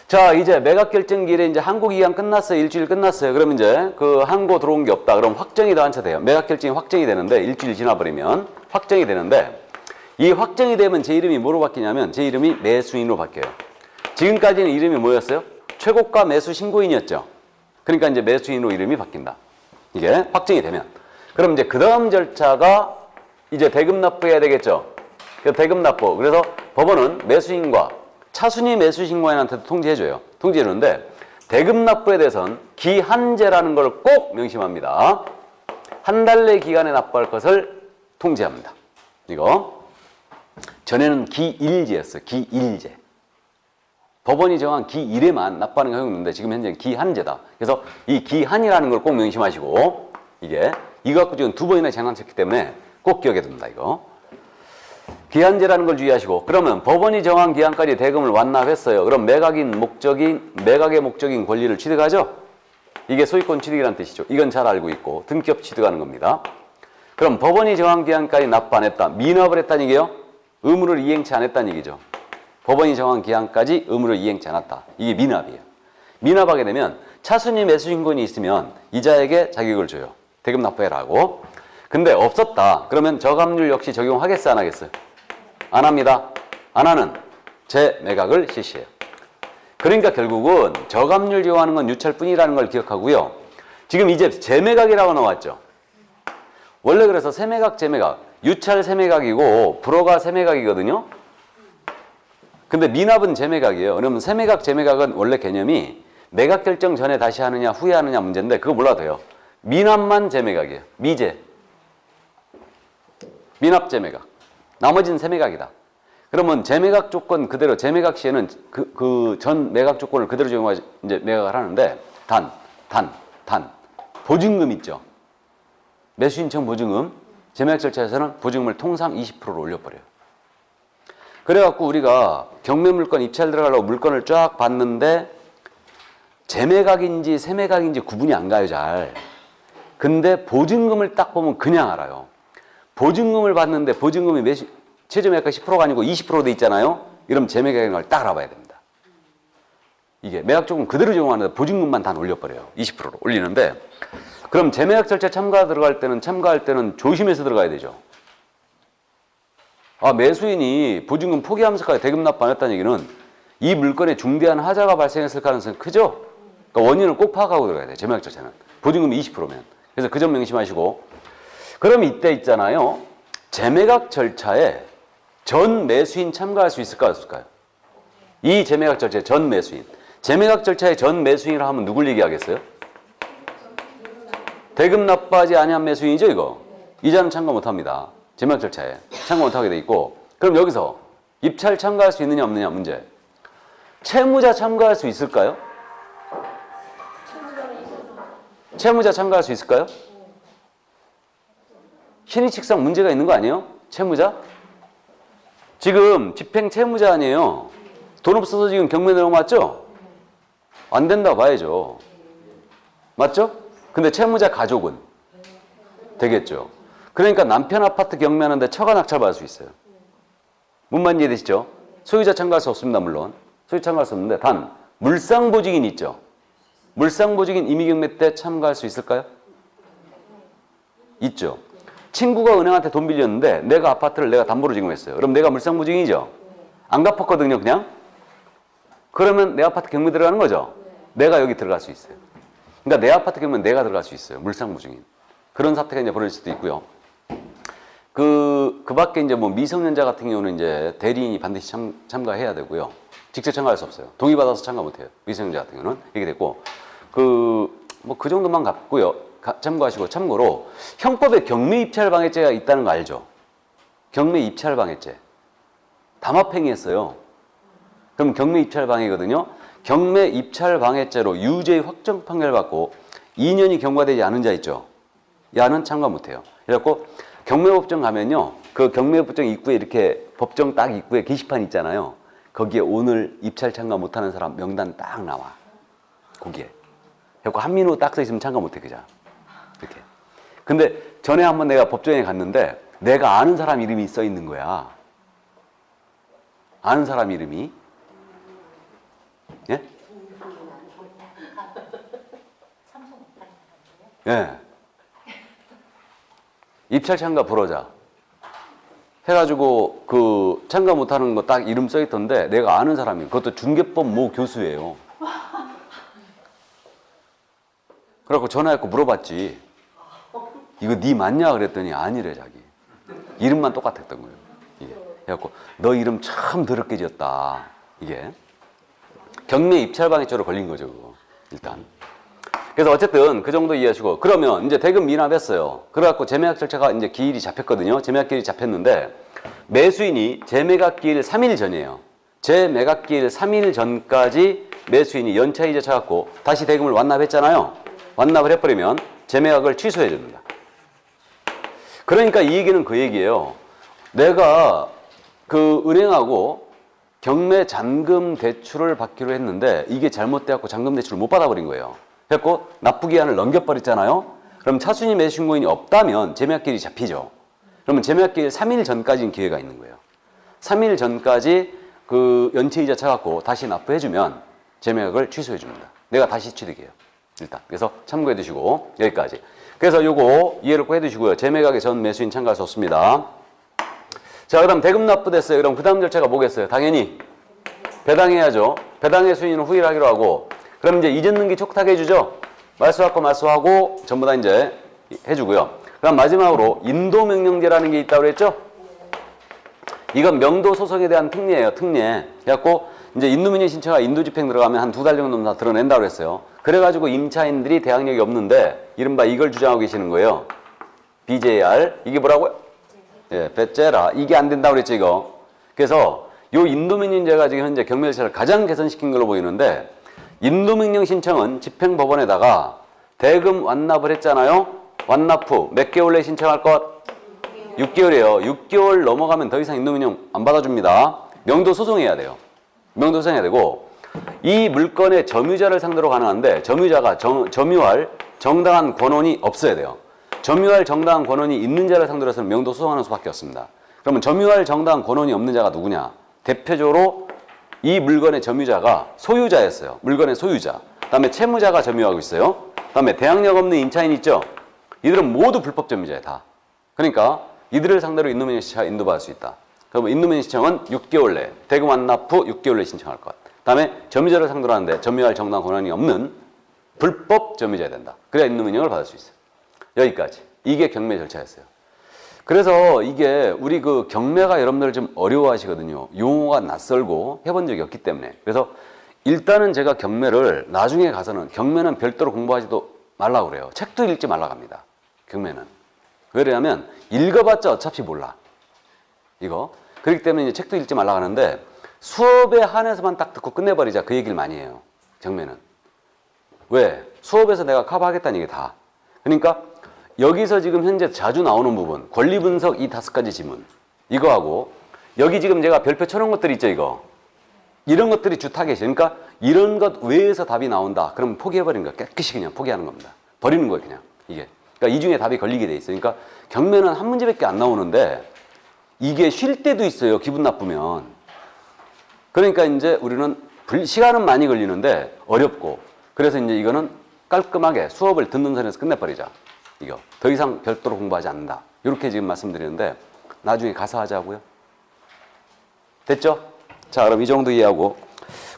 자 이제 매각 결정기일에 이제 항고 기간 끝났어요. 일주일 끝났어요. 그러면 이제 그 항고 들어온 게 없다. 그럼 확정이 더 한차 돼요. 매각 결정이 확정이 되는데 일주일 지나버리면 확정이 되는데 이 확정이 되면 제 이름이 뭐로 바뀌냐면 제 이름이 매수인으로 바뀌어요. 지금까지는 이름이 뭐였어요? 최고가 매수 신고인이었죠. 그러니까 이제 매수인으로 이름이 바뀐다. 이게 확정이 되면. 그럼 이제 그 다음 절차가 이제 대금 납부해야 되겠죠. 대금 납부. 그래서 법원은 매수인과 차순위 매수신고인한테도 통지해줘요. 통지해주는데 대금 납부에 대해서는 기한제라는 걸 꼭 명심합니다. 한 달 내 기간에 납부할 것을 통지합니다. 이거. 전에는 기일제였어요. 기일제. 법원이 정한 기일에만 납부하는 게 허용되는데 지금 현재는 기한제다. 그래서 이 기한이라는 걸 꼭 명심하시고 이게 이거 갖고 지금 2번이나 장난쳤기 때문에 꼭 기억해야 됩니다. 이거. 기한제라는 걸 주의하시고 그러면 법원이 정한 기한까지 대금을 완납했어요. 그럼 매각의 목적인 권리를 취득하죠. 이게 소유권 취득이라는 뜻이죠. 이건 잘 알고 있고 등기업 취득하는 겁니다. 그럼 법원이 정한 기한까지 납부 안 했다. 미납을 했다는 얘기예요. 의무를 이행치 안 했다는 얘기죠. 법원이 정한 기한까지 의무를 이행치 않았다. 이게 미납이에요. 미납하게 되면 차순위 매수신고인이 있으면 이자에게 자격을 줘요. 대금 납부해라 하고. 근데 없었다. 그러면 저감률 역시 적용하겠어요? 안 하겠어요? 안 합니다. 안 하는 재매각을 실시해요. 그러니까 결국은 저감률 적용하는 건 유찰뿐이라는 걸 기억하고요. 지금 이제 재매각이라고 나왔죠. 원래 그래서 세매각, 재매각, 유찰 세매각이고 불허가 세매각이거든요. 근데 미납은 재매각이에요. 그러면 세매각, 재매각은 원래 개념이 매각 결정 전에 다시 하느냐 후에 하느냐 문제인데 그거 몰라도 돼요. 미납만 재매각이에요. 미재. 미납 재매각. 나머지는 세매각이다. 그러면 재매각 조건 그대로 재매각 시에는 그 전 매각 조건을 그대로 적용하지 이제 매각을 하는데 단 보증금 있죠. 매수신청 보증금 재매각 절차에서는 보증금을 통상 20%로 올려버려요. 그래갖고 우리가 경매물건 입찰 들어가려고 물건을 쫙 봤는데 재매각인지 세매각인지 구분이 안 가요 잘. 근데 보증금을 딱 보면 그냥 알아요. 보증금을 받는데 보증금이 최저 매각가 10%가 아니고 20% 돼 있잖아요. 이러면 재매각인 걸 딱 알아봐야 됩니다. 이게 매각 조건 그대로 적용하는데 보증금만 다 올려버려요. 20%로 올리는데 그럼 재매각 절차 참가할 때는 조심해서 들어가야 되죠. 아, 매수인이 보증금 포기하면서까지 대금 납부 안 했다는 얘기는 이 물건에 중대한 하자가 발생했을 가능성이 크죠? 그러니까 원인을 꼭 파악하고 들어가야 돼요. 재매각 절차는. 보증금이 20%면. 그래서 그 점 명심하시고. 그럼 이때 있잖아요. 재매각 절차에 전 매수인 참가할 수 있을까요? 없을까요? 이 재매각 절차에 전 매수인. 재매각 절차에 전 매수인이라 하면 누굴 얘기하겠어요? 대금 납부하지 아니한 매수인이죠, 이거? 이자는 참가 못합니다. 재매각 절차에 참가 못하게 돼 있고. 그럼 여기서 입찰 참가할 수 있느냐 없느냐 문제. 채무자 참가할 수 있을까요? 채무자 참가할 수 있을까요? 신의칙상 문제가 있는 거 아니에요? 채무자? 지금 집행 채무자 아니에요. 돈 없어서 지금 경매 내려맞죠? 안 된다 봐야죠. 맞죠? 근데 채무자 가족은 되겠죠. 그러니까 남편 아파트 경매하는데 처가 낙찰받을 수 있어요. 뭔 말인지 이해되시죠? 소유자 참가할 수 없습니다. 물론. 소유자 참가할 수 없는데 단 물상보증인 있죠. 물상보증인 임의경매 때 참가할 수 있을까요? 있죠. 친구가 은행한테 돈 빌렸는데 내가 아파트를 내가 담보로 지급했어요. 그럼 내가 물상보증이죠. 안 갚았거든요, 그냥. 그러면 내 아파트 경매 들어가는 거죠. 내가 여기 들어갈 수 있어요. 그러니까 내 아파트 경매는 내가 들어갈 수 있어요. 물상부증인. 그런 사태가 이제 벌어질 수도 있고요. 그 밖에 이제 뭐 미성년자 같은 경우는 이제 대리인이 반드시 참가해야 되고요. 직접 참가할 수 없어요. 동의받아서 참가 못 해요. 미성년자 같은 경우는. 이렇게 됐고, 그 정도만 갖고요. 참고하시고, 참고로 형법에 경매 입찰 방해죄가 있다는 거 알죠? 경매 입찰 방해죄. 담합행위했어요. 그럼 경매 입찰 방해거든요. 경매 입찰 방해죄로 유죄 확정 판결 받고 2년이 경과되지 않은 자 있죠. 야는 참가 못 해요. 그래갖고 경매법정 가면요. 그 경매법정 입구에 이렇게 법정 딱 입구에 게시판 있잖아요. 거기에 오늘 입찰 참가 못하는 사람 명단 딱 나와. 거기에. 그래갖고 한민호 딱 써있으면 참가 못해, 그자. 이렇게. 근데 전에 한번 내가 법정에 갔는데 내가 아는 사람 이름이 써 있는 거야. 아는 사람 이름이. 예? 예. 입찰 참가 불허자. 해가지고 그 참가 못하는 거 딱 이름 써 있던데 내가 아는 사람이 그것도 중개법 모 교수예요. 그래갖고 전화해서 물어봤지. 이거 네 맞냐 그랬더니 아니래 자기. 이름만 똑같았던 거예요. 이게. 그래갖고 너 이름 참 더럽게 지었다. 이게 경매 입찰방해죄로 걸린 거죠. 그거. 일단. 그래서 어쨌든 그 정도 이해하시고 그러면 이제 대금 미납했어요. 그래갖고 재매각 절차가 이제 기일이 잡혔거든요. 재매각 기일이 잡혔는데 매수인이 재매각 기일 3일 전이에요. 재매각 기일 3일 전까지 매수인이 연차이자 쳐갖고 다시 대금을 완납했잖아요. 완납을 해버리면 재매각을 취소해 줍니다. 그러니까 이 얘기는 그 얘기예요. 내가 그 은행하고 경매 잔금 대출을 받기로 했는데 이게 잘못돼갖고 잔금 대출을 못 받아버린 거예요. 그래갖고 납부기한을 넘겨버렸잖아요. 그럼 차순위 매수신고인이 없다면 재매각기일이 잡히죠. 그러면 재매각기일 3일 전까지는 기회가 있는 거예요. 3일 전까지 그 연체이자 쳐갖고 다시 납부해주면 재매각을 취소해줍니다. 내가 다시 취득해요. 일단. 그래서 참고해 두시고 여기까지. 그래서 요거 이해를 꼭 해두시고요. 재매각에 전 매수인 참가할 수 없습니다. 자, 그 다음 대금 납부됐어요. 그럼 그 다음 절차가 뭐겠어요? 당연히 배당해야죠. 배당의 수인은 후의를 하기로 하고 그럼 이제 이전 등기 촉탁 해주죠. 말소하고 말소하고 전부 다 이제 해주고요. 그럼 마지막으로 인도명령제라는 게 있다고 그랬죠? 이건 명도 소송에 대한 특례예요. 특례. 그래갖고 이제 인도민의 신청과 인도집행 들어가면 한 2달 정도는 다 드러낸다고 그랬어요. 그래가지고 임차인들이 대항력이 없는데 이른바 이걸 주장하고 계시는 거예요. BJR. 이게 뭐라고요? 예, 배째라. 이게 안 된다고 그랬죠, 이거. 그래서 요 인도명령제가 지금 현재 경매 절차를 가장 개선시킨 걸로 보이는데 인도명령 신청은 집행법원에다가 대금 완납을 했잖아요. 완납 후 몇 개월 내에 신청할 것? 6개월이에요. 6개월 넘어가면 더 이상 인도명령 안 받아줍니다. 명도 소송해야 돼요. 명도 소송해야 되고 이 물건의 점유자를 상대로 가능한데 점유자가 점유할 정당한 권한이 없어야 돼요. 점유할 정당한 권한이 있는 자를 상대로 해서는 명도 소송하는 수밖에 없습니다. 그러면 점유할 정당한 권한이 없는 자가 누구냐? 대표적으로 이 물건의 점유자가 소유자였어요. 물건의 소유자. 그다음에 채무자가 점유하고 있어요. 그다음에 대항력 없는 임차인 있죠. 이들은 모두 불법 점유자예요. 다. 그러니까 이들을 상대로 인도명령 신청을 인도받을 수 있다. 그러면 인도명령 신청은 6개월 내에 대금 완납 후 6개월 내에 신청할 것. 그다음에 점유자를 상대로 하는데 점유할 정당 권한이 없는 불법 점유자야 된다. 그래야 인도명령을 받을 수 있어요. 여기까지. 이게 경매 절차였어요. 그래서 이게 우리 그 경매가 여러분들 좀 어려워하시거든요. 용어가 낯설고 해본 적이 없기 때문에. 그래서 일단은 제가 경매를 나중에 가서는 경매는 별도로 공부하지도 말라고 그래요. 책도 읽지 말라고 합니다. 경매는. 왜냐하면 읽어봤자 어차피 몰라. 이거. 그렇기 때문에 이제 책도 읽지 말라고 하는데 수업에 한해서만 딱 듣고 끝내버리자 그 얘기를 많이 해요. 경매는. 왜? 수업에서 내가 커버하겠다는 얘기 다. 그러니까 여기서 지금 현재 자주 나오는 부분 권리분석 이 5가지 지문 이거하고 여기 지금 제가 별표 쳐놓은 것들 있죠. 이거 이런 것들이 주 타겟이에요. 그러니까 이런 것 외에서 답이 나온다 그러면 포기해버리는 거야. 깨끗이 그냥 포기하는 겁니다. 버리는 거예요. 그냥 이게. 그러니까 이 중에 답이 걸리게 돼 있어요. 그러니까 경매는 한 문제밖에 안 나오는데 이게 쉴 때도 있어요. 기분 나쁘면. 그러니까 이제 우리는 시간은 많이 걸리는데 어렵고 그래서 이제 이거는 깔끔하게 수업을 듣는 선에서 끝내버리자. 이거 더 이상 별도로 공부하지 않는다. 이렇게 지금 말씀드리는데 나중에 가서 하자고요. 됐죠? 자, 그럼 이 정도 이해하고.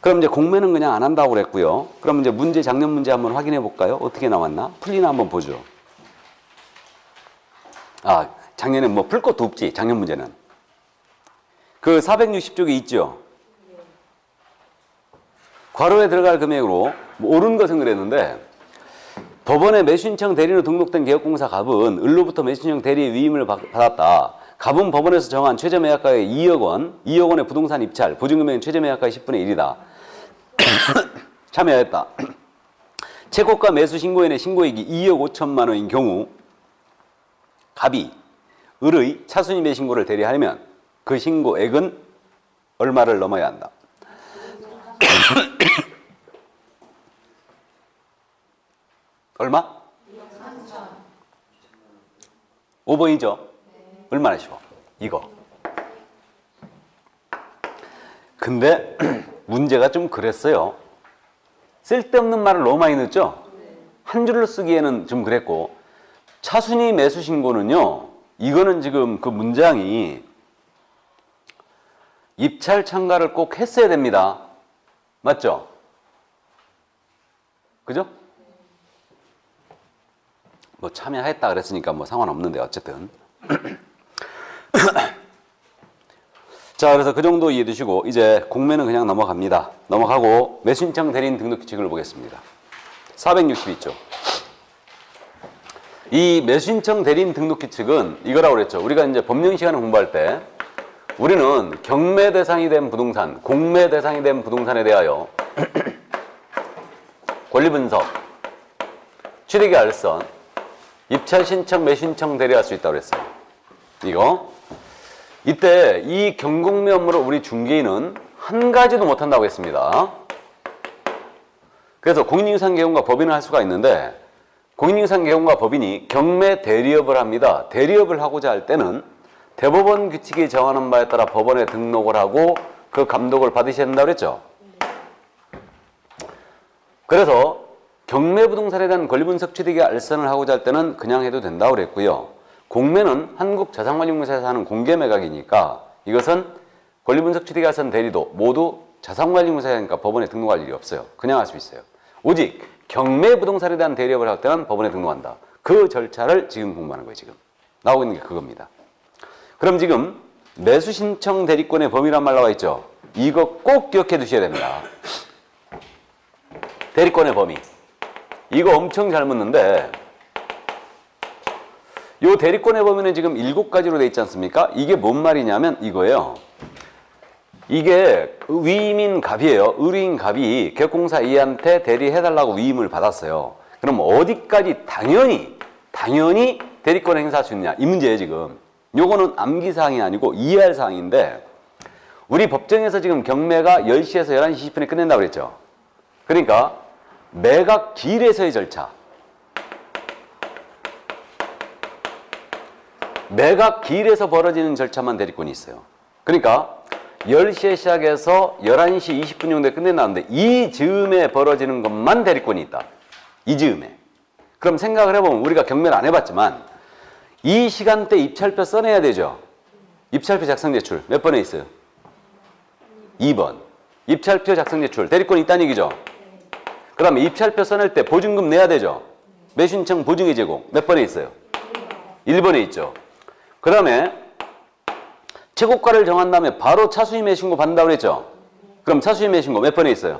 그럼 이제 공매는 그냥 안 한다고 그랬고요. 그럼 이제 문제, 작년 문제 한번 확인해 볼까요? 어떻게 나왔나? 풀리나 한번 보죠. 아, 작년에 뭐 풀 것도 없지, 작년 문제는. 그 460쪽에 있죠? 괄호에 들어갈 금액으로 뭐 옳은 것은 그랬는데 법원에 매수신청 대리로 등록된 개업공사 갑은 을로부터 매수신청 대리의 위임을 받았다. 갑은 법원에서 정한 최저매각가액 2억 원, 2억 원의 부동산 입찰, 보증금액은 최저매각가의 10분의 1이다. 참여했다. 채권가 매수 신고인의 신고액이 2억 5천만 원인 경우 갑이 을의 차순위 신고를 대리하려면 그 신고액은 얼마를 넘어야 한다. 얼마? 5번이죠? 얼마나 쉬워? 이거. 근데 문제가 좀 그랬어요. 쓸데없는 말을 너무 많이 넣었죠? 한 줄로 쓰기에는 좀 그랬고, 차순위 매수 신고는요, 이거는 지금 그 문장이 입찰 참가를 꼭 했어야 됩니다. 맞죠? 그죠? 뭐 참여했다 그랬으니까 뭐 상관없는데 어쨌든. 자, 그래서 그 정도 이해해 두시고 이제 공매는 그냥 넘어갑니다. 넘어가고 매수신청 대리인 등록 규칙을 보겠습니다. 462조. 이 매수신청 대리인 등록 규칙은 이거라고 그랬죠. 우리가 이제 법령 시간을 공부할 때 우리는 경매 대상이 된 부동산, 공매 대상이 된 부동산에 대하여 권리 분석, 취득의 알선, 입찰 신청, 매수신청 대리할 수 있다고 그랬어요. 이거. 이때 이 경공매 업무를 우리 중개인은 한 가지도 못한다고 했습니다. 그래서 공인인상개론과 법인을 할 수가 있는데 공인인상개론과 법인이 경매 대리업을 합니다. 대리업을 하고자 할 때는 대법원 규칙이 정하는 바에 따라 법원에 등록을 하고 그 감독을 받으셔야 된다고 그랬죠. 그래서 경매부동산에 대한 권리분석 취득의 알선을 하고자 할 때는 그냥 해도 된다고 그랬고요. 공매는 한국자산관리공사에서 하는 공개매각이니까 이것은 권리분석 취득의 알선 대리도 모두 자산관리공사에 하니까 법원에 등록할 일이 없어요. 그냥 할 수 있어요. 오직 경매부동산에 대한 대리업을 할 때는 법원에 등록한다. 그 절차를 지금 공부하는 거예요. 지금 나오고 있는 게 그겁니다. 그럼 지금 매수신청 대리권의 범위란 말 나와 있죠. 이거 꼭 기억해 두셔야 됩니다. 대리권의 범위. 이거 엄청 잘 묻는데 요 대리권의 범위는 지금 7가지로 돼 있지 않습니까? 이게 뭔 말이냐면 이거예요. 이게 위임인 갑이에요. 의뢰인 갑이 개업공사 A한테 대리해달라고 위임을 받았어요. 그럼 어디까지 당연히 대리권을 행사할 수 있느냐 이 문제예요. 지금 요거는 암기사항이 아니고 이해할 사항인데 우리 법정에서 지금 경매가 10시에서 11시 20분에 끝낸다고 그랬죠. 그러니까 매각 기일에서의 절차, 매각 기일에서 벌어지는 절차만 대리권이 있어요. 그러니까 10시에 시작해서 11시 20분 정도에 끝낸다는데 이 즈음에 벌어지는 것만 대리권이 있다. 이 즈음에. 그럼 생각을 해보면 우리가 경매를 안 해봤지만 이 시간대 입찰표 써내야 되죠. 입찰표 작성 제출 몇 번에 있어요? 2번. 입찰표 작성 제출 대리권이 있다는 얘기죠. 그 다음에 입찰표 써낼 때 보증금 내야 되죠. 매수신청 보증의 제공 몇 번에 있어요? 1번에 있죠. 그 다음에 최고가를 정한 다음에 바로 차수임 매신고 받는다고 그랬죠. 그럼 차수임 매신고 몇 번에 있어요?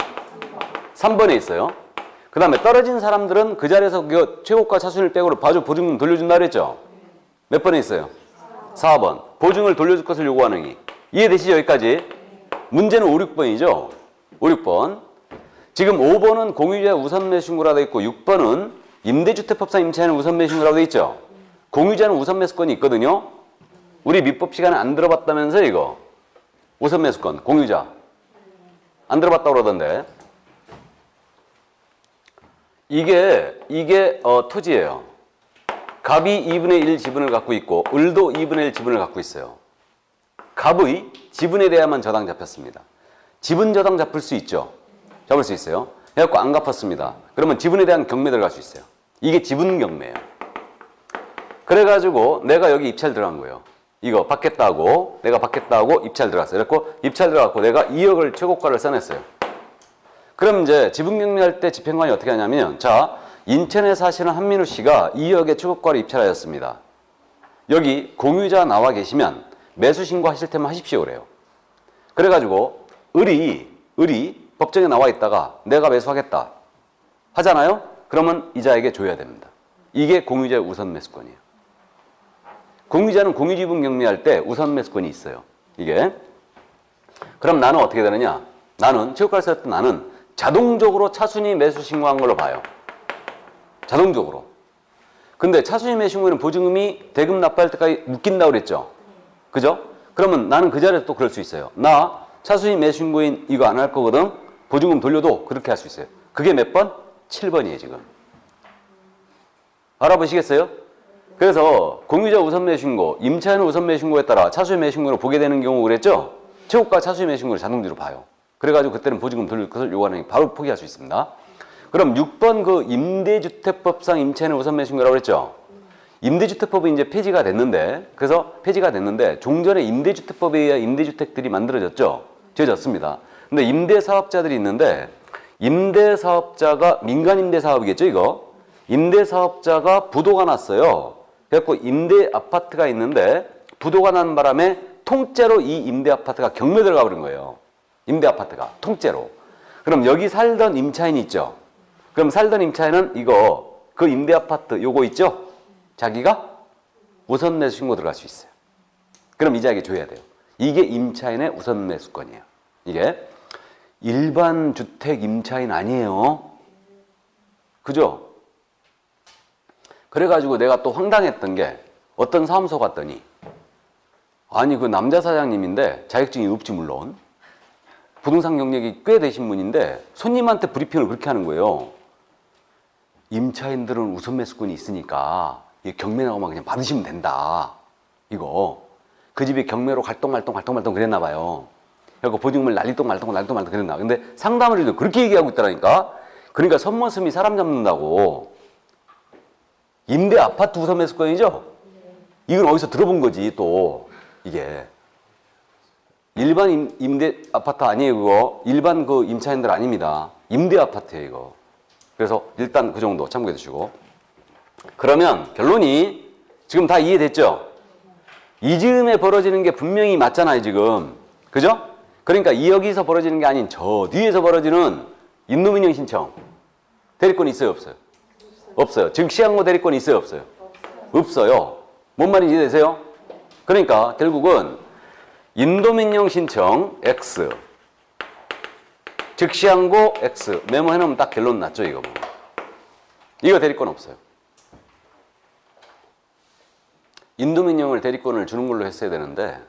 3번에 있어요. 그 다음에 떨어진 사람들은 그 자리에서 그 최고가 차수임을 빼고 바로 보증금 돌려준다고 그랬죠. 몇 번에 있어요? 4번. 보증을 돌려줄 것을 요구하는 이. 이해되시죠? 여기까지? 문제는 5, 6번이죠. 5, 6번. 지금 5번은 공유자 우선 매수신고라고 되어 있고 6번은 임대주택법상 임차인은 우선 매수신고라고 되어 있죠. 공유자는 우선 매수권이 있거든요. 우리 민법 시간에 안 들어봤다면서 이거. 우선 매수권, 공유자. 안 들어봤다고 그러던데. 이게 토지예요. 갑이 2분의 1 지분을 갖고 있고 을도 2분의 1 지분을 갖고 있어요. 갑의 지분에 대해야만 저당 잡혔습니다. 지분 저당 잡을 수 있죠. 잡을 수 있어요. 그래갖고 안 갚았습니다. 그러면 지분에 대한 경매 들어갈 수 있어요. 이게 지분 경매예요. 그래가지고 내가 여기 입찰 들어간 거예요. 이거 받겠다고, 내가 받겠다고 입찰 들어갔어요. 그래갖고 입찰 들어갔고 내가 2억을 최고가를 써냈어요. 그럼 이제 지분경매할 때 집행관이 어떻게 하냐면, 자, 인천에 사시는 한민우 씨가 2억의 최고가를 입찰하였습니다. 여기 공유자 나와 계시면 매수 신고하실 때만 하십시오 그래요. 그래가지고 을이 법정에 나와 있다가 내가 매수하겠다 하잖아요. 그러면 이자에게 줘야 됩니다. 이게 공유자의 우선 매수권이에요. 공유자는 공유지분 경매할 때 우선 매수권이 있어요. 이게. 그럼 나는 어떻게 되느냐? 나는 최고가를 썼던 나는 자동적으로 차순위 매수 신고한 걸로 봐요. 자동적으로. 근데 차순위 매수 신고에는 보증금이 대금 납부할 때까지 묶인다고 그랬죠. 그죠? 그러면 나는 그 자리에서 또 그럴 수 있어요. 나 차순위 매수 신고인 이거 안 할 거거든. 보증금 돌려도 그렇게 할 수 있어요. 그게 몇 번? 7번이에요 지금. 알아보시겠어요? 그래서 공유자 우선 매수 신고, 임차인은 우선 매수 신고에 따라 차순위 매수 신고를 보게 되는 경우 그랬죠? 최고가 차순위 매수 신고를 자동적으로 봐요. 그래가지고 그때는 보증금 돌릴 것을 요구하는 게 바로 포기할 수 있습니다. 그럼 6번 그 임대주택법상 임차인은 우선 매수 신고라고 그랬죠? 임대주택법이 이제 폐지가 됐는데, 그래서 폐지가 됐는데 종전에 임대주택법에 의해 임대주택들이 만들어졌죠? 지어졌습니다. 근데 임대사업자들이 있는데, 임대사업자가 민간 임대사업이겠죠 이거? 임대사업자가 부도가 났어요. 그래갖고 임대 아파트가 있는데 부도가 난 바람에 통째로 이 임대 아파트가 경매 들어가 버린 거예요. 임대 아파트가 통째로. 그럼 여기 살던 임차인이 있죠. 그럼 살던 임차인은 이거 그 임대 아파트 요거 있죠. 자기가 우선 매수 신고 들어갈 수 있어요. 그럼 이자에게 줘야 돼요. 이게 임차인의 우선 매수권이에요. 이게 일반 주택 임차인 아니에요. 그죠? 그래가지고 내가 또 황당했던 게 어떤 사무소 갔더니 아니 그 남자 사장님인데 자격증이 없지 물론 부동산 경력이 꽤 되신 분인데 손님한테 브리핑을 그렇게 하는 거예요. 임차인들은 우선 매수권이 있으니까 경매 나오면 그냥 받으시면 된다. 이거 그 집이 경매로 갈동말동 그랬나 봐요. 그래서 보증금을 날리똥 말똥 그랬나. 근데 상담을 해도 그렇게 얘기하고 있더라니까. 그러니까 선머슴이 사람 잡는다고. 임대 아파트 우선 매수권이죠? 이건 어디서 들어본 거지 또 이게. 일반 임대 아파트 아니에요 그거. 일반 그 임차인들 아닙니다. 임대 아파트예요 이거. 그래서 일단 그 정도 참고해 주시고. 그러면 결론이 지금 다 이해됐죠? 이 즈음에 벌어지는 게 분명히 맞잖아요 지금. 그죠? 그러니까 이 여기서 벌어지는 게 아닌 저 뒤에서 벌어지는 인도민영 신청 대리권이 있어요 없어요? 없어요. 즉시항고 대리권이 있어요 없어요? 없어요. 뭔 말인지 이해되세요? 그러니까 결국은 인도민영 신청 X 즉시항고 X 메모해놓으면 딱 결론 났죠 이거. 이거 대리권 없어요. 인도민영을 대리권을 주는 걸로 했어야 되는데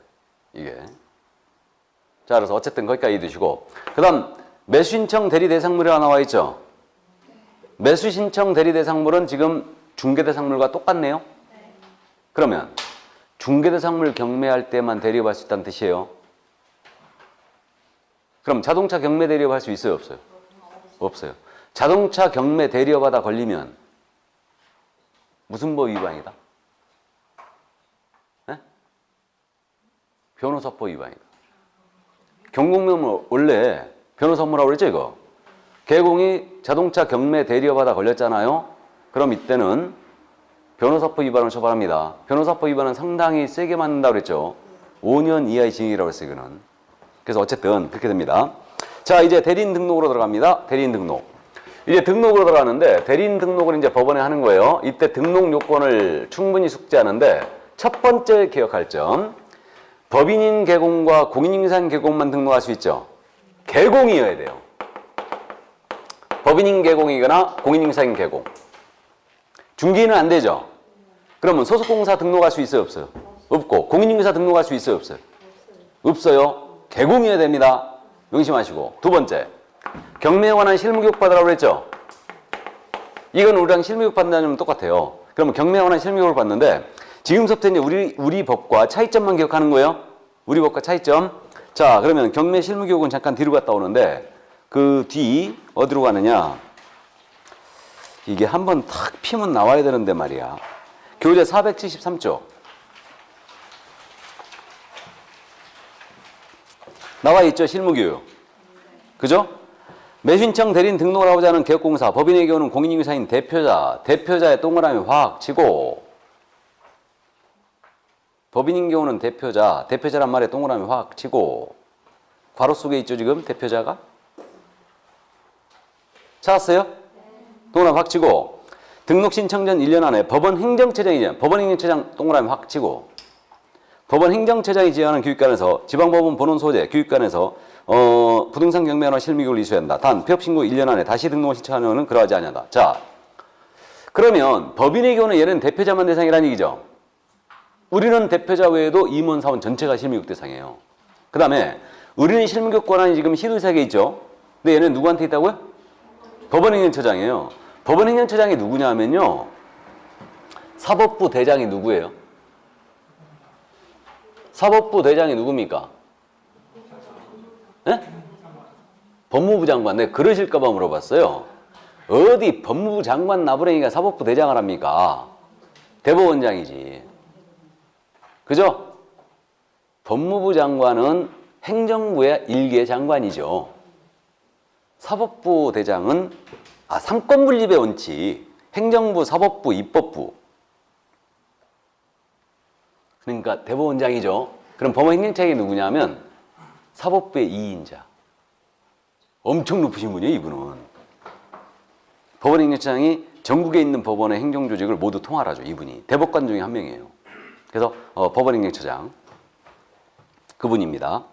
이게. 자, 그래서 어쨌든 거기까지 이해두시고 그 다음 매수신청 대리대상물이 하나 나와 있죠. 매수신청 대리대상물은 지금 중개대상물과 똑같네요. 그러면 중개대상물 경매할 때만 대리업할 수 있다는 뜻이에요. 그럼 자동차 경매 대리업할 수 있어요 없어요? 없어요. 자동차 경매 대리업하다 걸리면 무슨 법 위반이다? 네? 변호사법 위반이다. 경공명은 원래 변호사 업무라고 그랬죠 이거. 개공이 자동차 경매 대리업하다 걸렸잖아요. 그럼 이때는 변호사법 위반을 처벌합니다. 변호사법 위반은 상당히 세게 맞는다고 그랬죠. 5년 이하의 징역이라고 했어요 이거는. 그래서 어쨌든 그렇게 됩니다. 자 이제 대리인 등록으로 들어갑니다. 대리인 등록. 이제 등록으로 들어가는데 대리인 등록을 이제 법원에 하는 거예요. 이때 등록 요건을 충분히 숙지하는데 첫 번째 기억할 점. 법인인 개공과 공인인상 개공만 등록할 수 있죠. 개공이어야 돼요. 법인인 개공이거나 공인인상 개공. 중개인은 안 되죠. 그러면 소속공사 등록할 수 있어요 없어요? 없고 공인인사 등록할 수 있어요 없어요? 없어요. 개공이어야 됩니다. 명심하시고. 두 번째, 경매에 관한 실무교육 받으라고 그랬죠. 이건 우리랑 실무교육 받는다는 똑같아요. 그러면 경매에 관한 실무교육을 받는데 지금부터 이제 우리 법과 차이점만 기억하는 거예요. 우리 법과 차이점. 자, 그러면 경매 실무교육은 잠깐 뒤로 갔다 오는데 그 뒤 어디로 가느냐? 이게 한번 탁 피면 나와야 되는데 말이야. 교재 473조. 나와 있죠, 실무교육. 그죠? 매신청 대리인 등록을 하고자 하는 개업공사, 법인의 경우는 공인인사인 대표자, 대표자의 동그라미 확 치고, 법인인 경우는 대표자, 대표자란 말에 동그라미 확 치고, 괄호 속에 있죠, 지금 대표자가? 찾았어요? 동그라미 확 치고, 등록 신청 전 1년 안에 법원 행정처장이죠. 법원 행정처장 동그라미 확 치고, 법원 행정처장이 지휘하는 교육관에서 지방법원 본원 소재 교육관에서 부동산 경매나 실무교육을 이수한다. 단 폐업신고 1년 안에 다시 등록을 신청하는 것은 그러하지 아니한다. 자, 그러면 법인의 경우는 얘는 대표자만 대상이라는 얘기죠. 우리는 대표자 외에도 임원 사원 전체가 실무교육 대상이에요. 그 다음에 우리는 실무교육 권한이 지금 시도지사에게 있죠. 근데 얘는 누구한테 있다고요? 법원 행정처장이에요. 법원 행정처장이 누구냐 하면요, 사법부 대장이 누구예요? 사법부 대장이 누굽니까? 네? 법무부 장관. 네, 그러실까봐 물어봤어요. 어디 법무부 장관 나부랭이가 사법부 대장을 합니까? 대법원장이지. 그죠? 법무부 장관은 행정부의 일개 장관이죠. 사법부 대장은 삼권분립의 원칙. 행정부, 사법부, 입법부. 그러니까 대법원장이죠. 그럼 법원행정처장이 누구냐면 사법부의 2인자. 엄청 높으신 분이에요, 이분은. 법원행정처장이 전국에 있는 법원의 행정조직을 모두 통할하죠, 이분이. 대법관 중에 한 명이에요. 그래서 법원행정처장 그분입니다.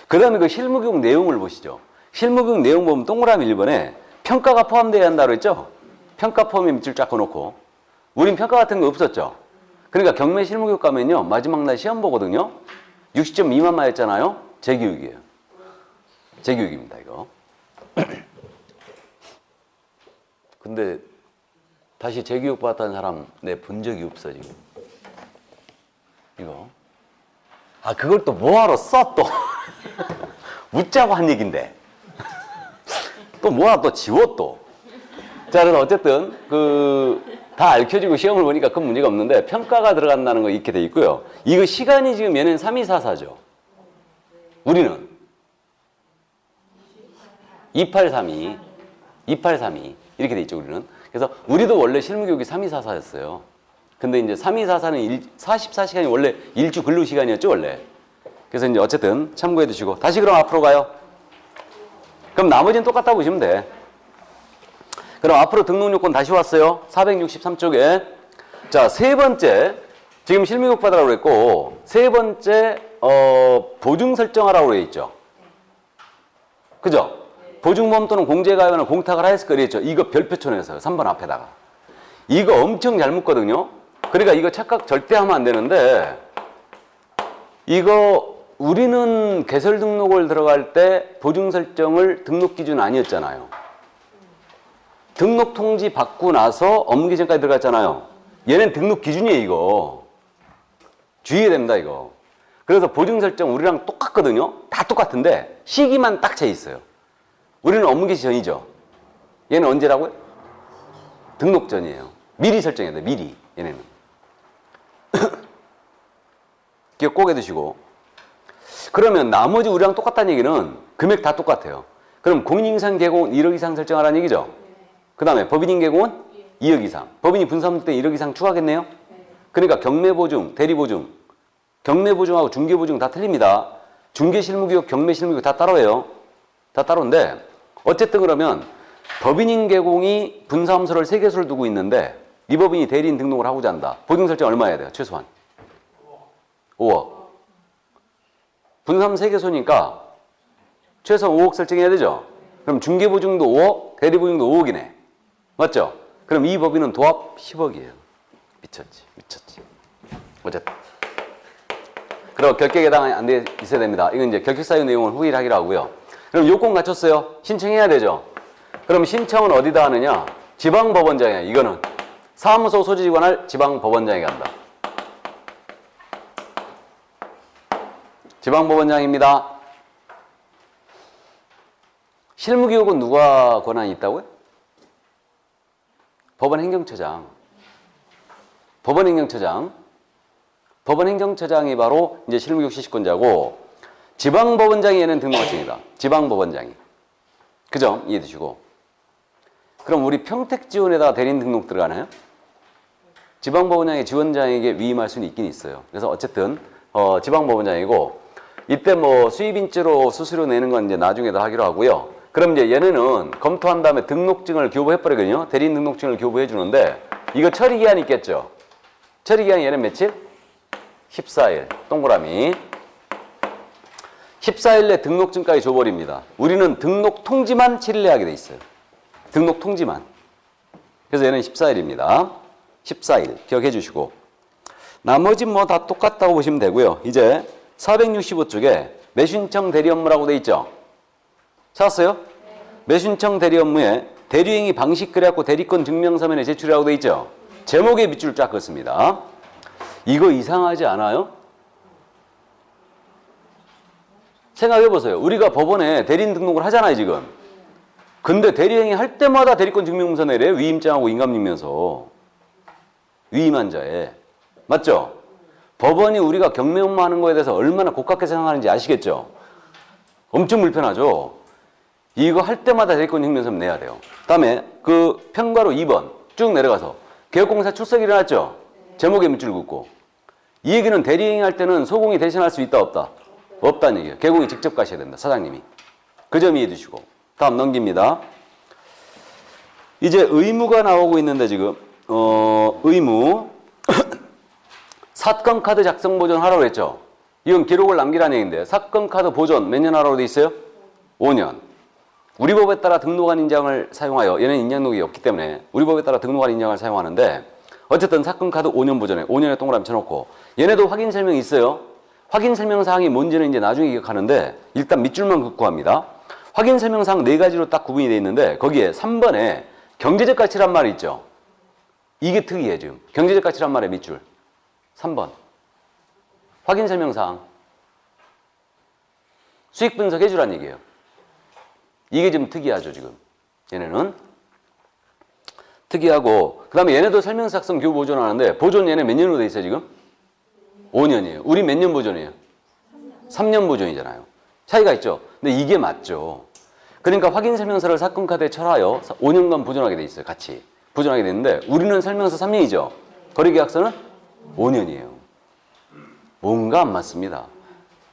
그 다음에 그 실무교육 내용을 보시죠. 실무교육 내용 보면 동그라미 1번에 평가가 포함되어야 한다고 했죠. 평가 포함에 밑줄 쫙 꺼놓고. 우린 평가 같은 거 없었죠. 그러니까 경매 실무교육 가면요, 마지막 날 시험 보거든요. 60점 미만 맞았잖아요. 재교육이에요. 재교육입니다, 이거. 근데 다시 재교육 받았다는 사람 내 본 적이 없어, 지금. 이거. 그걸 또 뭐하러 써, 또. 웃자고 한 얘긴데. 또 뭐하러 또 지워, 또. 자, 그래서 어쨌든, 다 알켜지고 시험을 보니까 큰 문제가 없는데 평가가 들어간다는 거 이렇게 돼 있고요. 이거 시간이 지금 얘는 3244죠. 우리는 2832 이렇게 돼 있죠, 우리는. 그래서 우리도 원래 실무교육이 3244였어요. 근데 이제 3244는 44시간이 원래 일주 근로 시간이었죠, 원래. 그래서 이제 어쨌든 참고해 두시고 다시 그럼 앞으로 가요. 그럼 나머지는 똑같다고 보시면 돼. 그럼 앞으로 등록 요건 다시 왔어요. 463쪽에. 자, 세 번째. 지금 실무교육 받으라고 그랬고, 세 번째, 보증 설정하라고 그래 있죠. 그죠? 보증보험 또는 공제가입이나 공탁을 하였을 거 그랬죠. 이거 별표 쳐내서요. 3번 앞에다가. 이거 엄청 잘 묻거든요. 그러니까 이거 착각 절대 하면 안 되는데, 이거 우리는 개설 등록을 들어갈 때 보증 설정을 등록 기준 아니었잖아요. 등록 통지 받고 나서 업무 기준까지 들어갔잖아요. 얘는 등록 기준이에요, 이거. 주의해야 됩니다, 이거. 그래서 보증 설정 우리랑 똑같거든요. 다 똑같은데 시기만 딱 재 있어요. 우리는 업무 개시 전이죠. 얘는 언제라고요? 등록 전이에요. 미리 설정해야 돼, 미리. 얘네는. 기억 꼭 해두시고. 그러면 나머지 우리랑 똑같다는 얘기는 금액 다 똑같아요. 그럼 공인인상 개공은 1억 이상 설정하라는 얘기죠. 그 다음에 법인인 개공은 2억 이상. 법인이 분사하면 때 1억 이상 추가하겠네요. 그러니까 경매보증, 대리보증, 경매보증하고 중개보증 다 틀립니다. 중개실무교육, 경매실무교육 다 따로예요. 다 따로인데 어쨌든 그러면 법인인 개공이 분사함수를 3개수를 두고 있는데 이 법인이 대리인 등록을 하고자 한다. 보증 설정 얼마 해야 돼요? 최소한 5억. 분사함 3개수니까 최소한 5억 설정해야 되죠. 그럼 중개보증도 5억, 대리보증도 5억이네. 맞죠? 그럼 이 법인은 도합 10억이에요. 미쳤지. 어쨌든. 그리고 결격에 해당 안 돼 있어야 됩니다. 이건 이제 결격 사유 내용은 후일 하기로 하고요. 그럼 요건 갖췄어요. 신청해야 되죠. 그럼 신청은 어디다 하느냐? 지방법원장이야. 이거는 사무소 소지기관할 지방법원장이 간다. 지방법원장입니다. 실무교육은 누가 권한이 있다고요? 법원행정처장. 법원행정처장이 바로 이제 실무교육 실시권자고, 지방법원장이 얘는 등록증이다. 지방법원장이. 그죠? 이해해 주시고. 그럼 우리 평택지원에다가 대리인 등록 들어가나요? 지방법원장의 지원장에게 위임할 수는 있긴 있어요. 그래서 어쨌든 지방법원장이고, 이때 뭐 수입인죄로 수수료 내는 건 이제 나중에 다 하기로 하고요. 그럼 이제 얘네는 검토한 다음에 등록증을 교부해버리거든요. 대리인 등록증을 교부해 주는데, 이거 처리 기한이 있겠죠? 처리 기한이 얘는 며칠? 14일. 동그라미. 14일 내 등록증까지 줘버립니다. 우리는 등록 통지만 7일에 하게 돼 있어요. 등록 통지만. 그래서 얘는 14일입니다. 14일 기억해 주시고, 나머지 뭐 다 똑같다고 보시면 되고요. 이제 465쪽에 매신청 대리 업무라고 돼 있죠. 찾았어요? 매신청 대리 업무에 대리행위 방식 그래갖고 대리권 증명서면에 제출이라고 돼 있죠. 제목에 밑줄 쫙 긋습니다. 이거 이상하지 않아요? 생각해 보세요. 우리가 법원에 대리인 등록을 하잖아요, 지금. 근데 대리행위 할 때마다 대리권 증명문서 내래요. 위임장하고 인감증명서. 위임한 자에. 맞죠? 법원이 우리가 경매 업무하는 거에 대해서 얼마나 고깝게 생각하는지 아시겠죠? 엄청 불편하죠? 이거 할 때마다 대리권 증명서 내야 돼요. 다음에 그 평가로 2번 쭉 내려가서 개업공사 출석이 일어났죠? 제목에 밑줄 긋고. 이 얘기는 대리행위 할 때는 소공이 대신할 수 있다 없다? 없다는 얘기예요. 개공이 직접 가셔야 된다. 사장님이. 그 점 이해해 주시고. 다음 넘깁니다. 이제 의무가 나오고 있는데 지금 의무 사건 카드 작성 보존 하라고 했죠. 이건 기록을 남기라는 얘기인데 사건 카드 보존 몇 년 하라고 돼 있어요? 5년. 우리 법에 따라 등록한 인장을 사용하여, 얘는 인장록이 없기 때문에 우리 법에 따라 등록한 인장을 사용하는데, 어쨌든 사건 카드 5년 보존에 5년에 동그라미 쳐놓고, 얘네도 확인 설명이 있어요. 확인 설명 사항이 뭔지는 이제 나중에 기억하는데 일단 밑줄만 긋고 합니다. 확인 설명 사항 4가지로 딱 구분이 되어 있는데, 거기에 3번에 경제적 가치란 말이 있죠. 이게 특이해 지금. 경제적 가치란 말의 밑줄 3번 확인 설명 사항 수익 분석해 주란 얘기예요. 이게 좀 특이하죠 지금. 얘네는 특이하고, 그 다음에 얘네도 설명서 작성 교부 보존하는데, 보존 얘네 몇 년으로 돼 있어요 지금? 5년이에요. 우리 몇 년 보존이에요? 3년 보존이잖아요. 차이가 있죠. 근데 이게 맞죠. 그러니까 확인 설명서를 사건 카드에 철하여 5년간 보존하게 돼 있어요. 같이 보존하게 되는데, 우리는 설명서 3년이죠. 거래계약서는 5년이에요. 뭔가 안 맞습니다.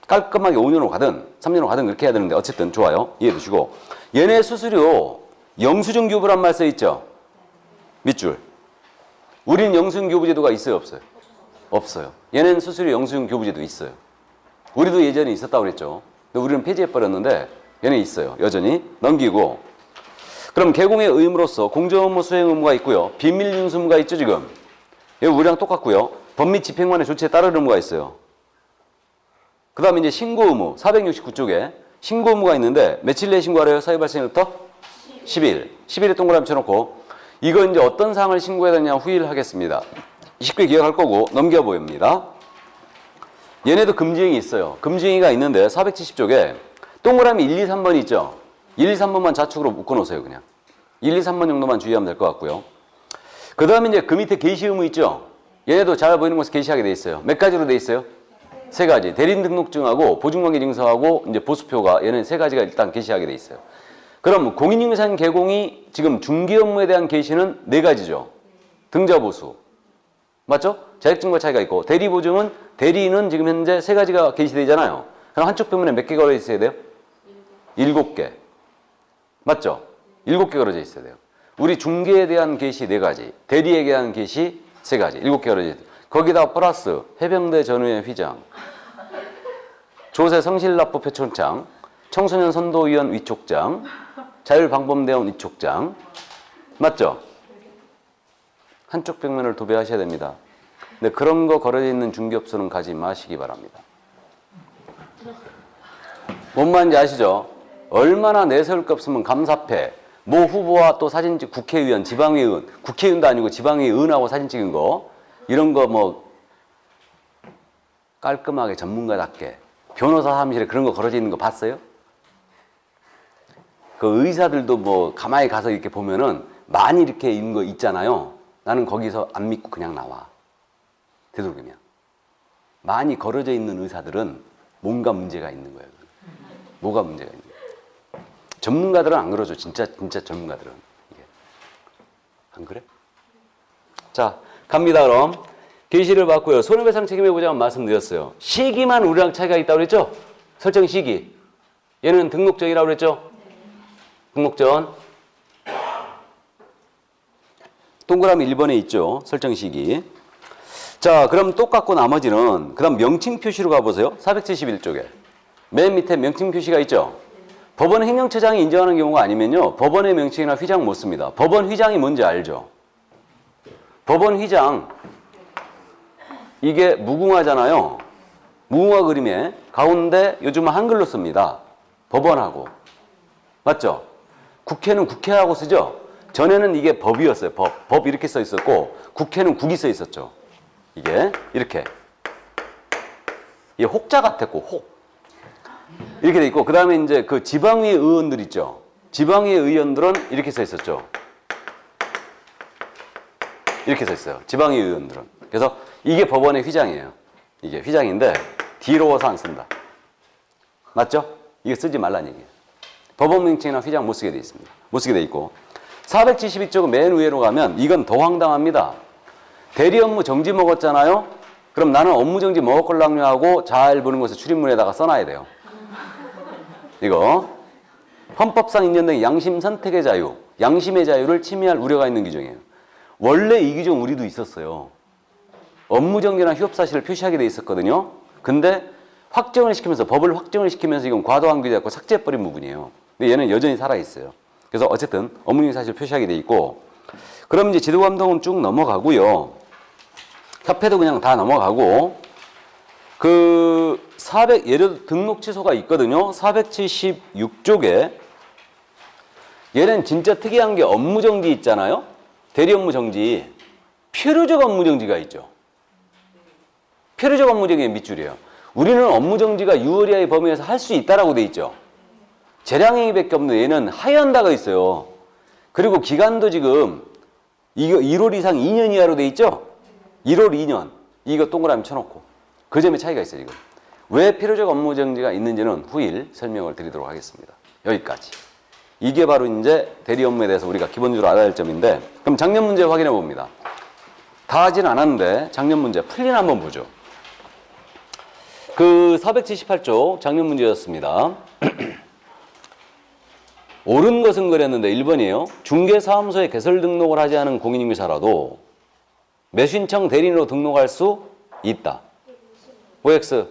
깔끔하게 5년으로 가든 3년으로 가든 그렇게 해야 되는데, 어쨌든 좋아요. 이해해 두시고, 얘네 수수료 영수증 교부란 말 써 있죠. 밑줄. 우린 영수증 교부 제도가 있어요 없어요? 없어요. 얘는 수수료 영수증 교부 제도 있어요. 우리도 예전에 있었다고 그랬죠. 근데 우리는 폐지해버렸는데 얘는 있어요. 여전히. 넘기고, 그럼 개공의 의무로서 공정업무 수행 의무가 있고요. 비밀 윤수 의무가 있죠 지금. 이거 우리랑 똑같고요. 법및 집행관의 조치에 따르는 의무가 있어요. 그 다음에 이제 신고 의무 469쪽에 신고 의무가 있는데, 며칠 내에 신고하래요? 사유 발생일부터 10일. 10일에 동그라미 쳐놓고, 이거 이제 어떤 사항을 신고해야 되냐 후의를 하겠습니다. 쉽게 기억할 거고 넘겨 보입니다. 얘네도 금지행위 있어요. 금지행위가 있는데 470쪽에 동그라미 1, 2, 3번이 있죠. 1, 2, 3번만 좌측으로 묶어놓으세요. 그냥 1, 2, 3번 정도만 주의하면 될 것 같고요. 그 다음에 이제 그 밑에 게시 의무 있죠. 얘네도 잘 보이는 곳에 게시하게 돼 있어요. 몇 가지로 돼 있어요? 3가지. 대리인 등록증하고 보증관계 증서하고 이제 보수표가, 얘는 3가지가 일단 게시하게 돼 있어요. 그럼 공인인증서 개공이 지금 중개 업무에 대한 게시는 4가지죠. 등자보수. 맞죠? 자격증과 차이가 있고, 대리보증은, 대리인은 지금 현재 3가지가 게시되잖아요. 그럼 한쪽 표면에 몇 개 걸어 있어야 돼요? 7개. 맞죠? 7개 걸어져 있어야 돼요. 우리 중개에 대한 게시 4가지, 대리에 대한 게시 3가지, 7개 걸어져 있어요. 거기다 플러스 해병대 전우회 휘장, 조세 성실납부 표창장, 청소년 선도위원 위촉장, 자율방범대원 위촉장. 맞죠? 한쪽 벽면을 도배하셔야 됩니다. 근데 그런 거 걸어져 있는 중개업소는 가지 마시기 바랍니다. 뭔 말인지 아시죠? 얼마나 내세울 게 없으면 감사패, 모 후보와 또 사진 찍, 국회의원, 지방의원, 국회의원도 아니고 지방의원하고 사진 찍은 거, 이런 거 뭐 깔끔하게 전문가답게 변호사 사무실에 그런 거 걸어져 있는 거 봤어요? 그 의사들도 뭐 가만히 가서 이렇게 보면은 많이 이렇게 있는 거 있잖아요. 나는 거기서 안 믿고 그냥 나와. 되도록이면. 많이 걸어져 있는 의사들은 뭔가 문제가 있는 거예요. 뭐가 문제가 있는 거예요. 전문가들은 안 그러죠. 진짜 전문가들은. 이게. 안 그래? 자, 갑니다. 그럼 계시를 받고요. 손해배상 책임해보자고 말씀드렸어요. 시기만 우리랑 차이가 있다고 그랬죠? 설정 시기. 얘는 등록전이라고 그랬죠? 등록전. 동그라미 1번에 있죠. 설정 시기. 자, 그럼 똑같고 나머지는 그 다음 명칭 표시로 가보세요. 471쪽에. 맨 밑에 명칭 표시가 있죠. 법원 행정처장이 인정하는 경우가 아니면요. 법원의 명칭이나 휘장 못 씁니다. 법원 휘장이 뭔지 알죠? 법원 휘장. 이게 무궁화잖아요. 무궁화 그림에 가운데 요즘은 한글로 씁니다. 법원하고. 맞죠? 국회는 국회하고 쓰죠? 전에는 이게 법이었어요. 법 이렇게 써 있었고 국회는 국이 써 있었죠. 이게 이렇게. 이게 혹자 같았고 혹. 이렇게 돼 있고 그 다음에 이제 그 지방위 의원들 있죠. 지방위 의원들은 이렇게 써 있었죠. 이렇게 써 있어요. 지방위 의원들은. 그래서 이게 법원의 휘장이에요. 이게 휘장인데 뒤로워서 안 쓴다. 맞죠? 이게 쓰지 말라는 얘기예요. 법원 명칭이나 휘장 못 쓰게 돼 있습니다. 못 쓰게 돼 있고 472쪽은 맨 위로 가면 이건 더 황당합니다. 대리 업무 정지 먹었잖아요. 그럼 나는 업무 정지 먹었걸랑요 하고 잘 보는 것을 출입문에다가 써놔야 돼요. 이거 헌법상 인정된 양심 선택의 자유, 양심의 자유를 침해할 우려가 있는 규정이에요. 원래 이 규정 우리도 있었어요. 업무 정지나 휴업 사실을 표시하게 돼 있었거든요. 근데 확정을 시키면서 법을 확정을 시키면서 이건 과도한 규제였고 삭제해버린 부분이에요. 근데 얘는 여전히 살아 있어요. 그래서 어쨌든 업무 정지 사실 표시하게 돼 있고 그럼 이제 지도 감독은 쭉 넘어가고요. 협회도 그냥 다 넘어가고 예를 들어 등록 취소가 있거든요. 476쪽에 얘는 진짜 특이한 게 업무 정지 있잖아요. 대리 업무 정지. 필요적 업무 정지가 있죠. 필요적 업무 정지의 밑줄이에요. 우리는 업무 정지가 6월 이하의 범위에서 할 수 있다라고 돼 있죠. 재량행위밖에 없는 얘는 하연다가 있어요. 그리고 기간도 지금 이거 1월 이상 2년 이하로 돼 있죠. 1월 2년. 이거 동그라미 쳐놓고. 그 점에 차이가 있어요, 지금. 왜 필요적 업무 정지가 있는지는 후일 설명을 드리도록 하겠습니다. 여기까지. 이게 바로 이제 대리 업무에 대해서 우리가 기본적으로 알아야 할 점인데, 그럼 작년 문제 확인해 봅니다. 다 하진 않았는데, 작년 문제 풀리나 한번 보죠. 478쪽 작년 문제였습니다. 옳은 것은 그랬는데 1번이에요. 중개사무소에 개설 등록을 하지 않은 공인인증사라도 매신청 대리인으로 등록할 수 있다. OX?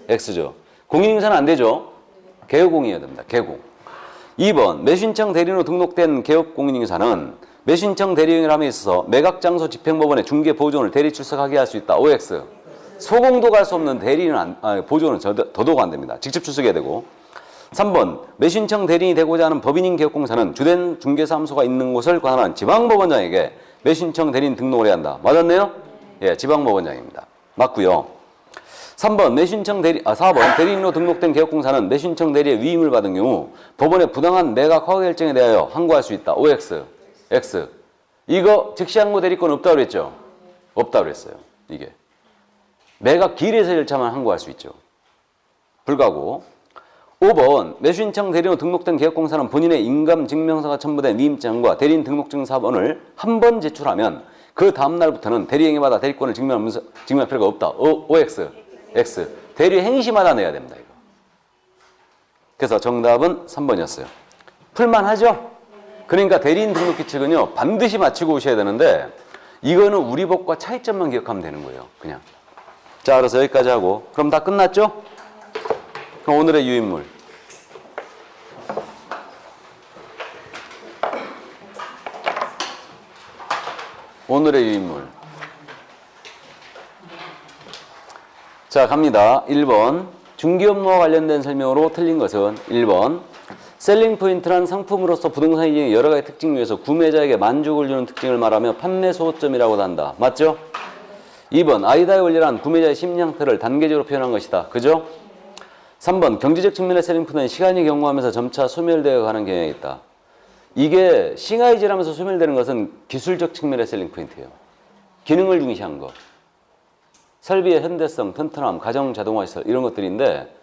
X죠. 공인인증사는 안 되죠. 개업공이어야 됩니다. 개공. 2번 매신청 대리인으로 등록된 개업공인인증사는 매신청 대리인을 함에 있어서 매각장소 집행법원의 중개보존을 대리 출석하게 할 수 있다. OX. 소공도 갈 수 없는 대리인은 보존은 더더욱 안 됩니다. 직접 출석해야 되고. 3번 매신청 대리인이 되고자 하는 법인인 개업공사는 주된 중개사무소가 있는 곳을 관할하는 지방법원장에게 매신청 대리인 등록을 해야 한다. 맞았네요? 예, 지방법원장입니다. 맞고요. 4번 대리인으로 등록된 개업공사는 매신청 대리의 위임을 받은 경우 법원의 부당한 매각 허가 결정에 대하여 항고할 수 있다. OX, X. 이거 즉시 항고 대리권 없다고 그랬죠? 없다고 그랬어요. 이게. 매각 기일에서 절차만 항고할 수 있죠. 불가고. 5번 매수인청 대리인으로 등록된 개업공사는 본인의 인감증명서가 첨부된 위임장과 대리인 등록증 사본을 한 번 제출하면 그 다음날부터는 대리행위마다 대리권을 증명할 필요가 없다. OX, X. 대리 행시마다 내야 됩니다. 이거. 그래서 정답은 3번이었어요. 풀만하죠? 그러니까 대리인 등록 규칙은요 반드시 마치고 오셔야 되는데 이거는 우리 법과 차이점만 기억하면 되는 거예요. 그냥. 자, 그래서 여기까지 하고 그럼 다 끝났죠? 그럼 오늘의 유인물. 오늘의 유인물. 자, 갑니다. 1번. 중개업무와 관련된 설명으로 틀린 것은 1번. 셀링 포인트란 상품으로서 부동산 이전의 여러 가지 특징 중에서 구매자에게 만족을 주는 특징을 말하며 판매 소점이라고도 한다. 맞죠? 2번. 아이다의 원리란 구매자의 심리 상태를 단계적으로 표현한 것이다. 그죠? 3번. 경제적 측면의 셀링포인트는 시간이 경과하면서 점차 소멸되어 가는 경향이 있다. 이게 싱하이질하면서 소멸되는 것은 기술적 측면의 셀링포인트예요. 기능을 중시한 거. 설비의 현대성, 튼튼함, 가정 자동화 시설 이런 것들인데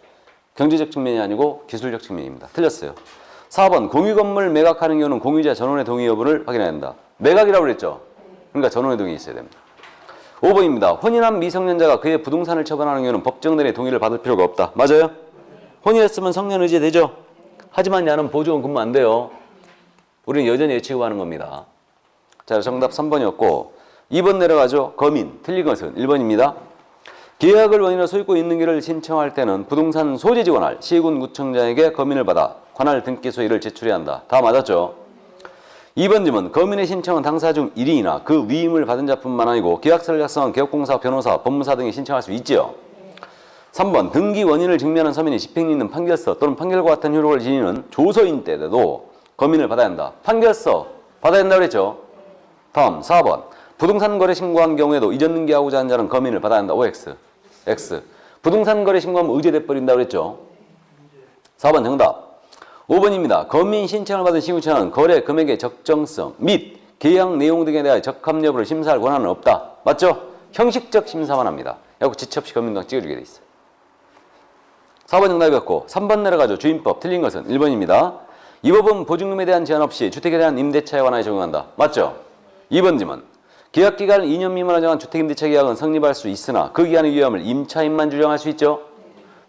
경제적 측면이 아니고 기술적 측면입니다. 틀렸어요. 4번 공유 건물 매각하는 경우는 공유자 전원의 동의 여부를 확인해야 한다. 매각이라고 그랬죠? 그러니까 전원의 동의 있어야 됩니다. 5번입니다. 혼인한 미성년자가 그의 부동산을 처분하는 경우는 법정대리의 동의를 받을 필요가 없다. 맞아요? 혼인했으면 성년 의지 되죠? 하지만 야는 보조원 근무 안 돼요. 우리는 여전히 예치급하는 겁니다. 자, 정답 3번이었고 2번 내려가죠. 거민. 틀린 것은 1번입니다. 계약을 원인으로 소유권 있는기를 신청할 때는 부동산 소재지 관할 시군 구청장에게 검인을 받아 관할 등기 소위를 제출해야 한다. 다 맞았죠? 2번 질문. 검인의 신청은 당사 중 1인이나 그 위임을 받은 자뿐만 아니고 계약서를 작성한 개업공사, 변호사, 법무사 등이 신청할 수 있지요. 3번. 등기 원인을 증명하는 서면이 집행이 있는 판결서 또는 판결과 같은 효력을 지니는 조서인 때에도 검인을 받아야 한다. 판결서 받아야 한다고 그랬죠? 다음 4번. 부동산 거래 신고한 경우에도 이전 등기하고자 하는 자는 검인을 받아야 한다. OX. X. 부동산 거래 신고하면 의제돼 버린다고 그랬죠? 4번 정답. 5번입니다. 검인 신청을 받은 시군청은 거래 금액의 적정성 및 계약 내용 등에 대하여 적합 여부를 심사할 권한은 없다. 맞죠? 형식적 심사만 합니다. 그래서 지체 없이 검인등 찍어주게 돼 있어요. 4번 정답이었고 3번 내려가죠. 주임법. 틀린 것은 1번입니다. 이 법은 보증금에 대한 제한 없이 주택에 대한 임대차에 관하여 적용한다. 맞죠? 2번 질문. 계약기간을 2년 미만으로 정한 주택임대차 계약은 성립할 수 있으나 그 기간의 유효함을 임차인만 주장할 수 있죠.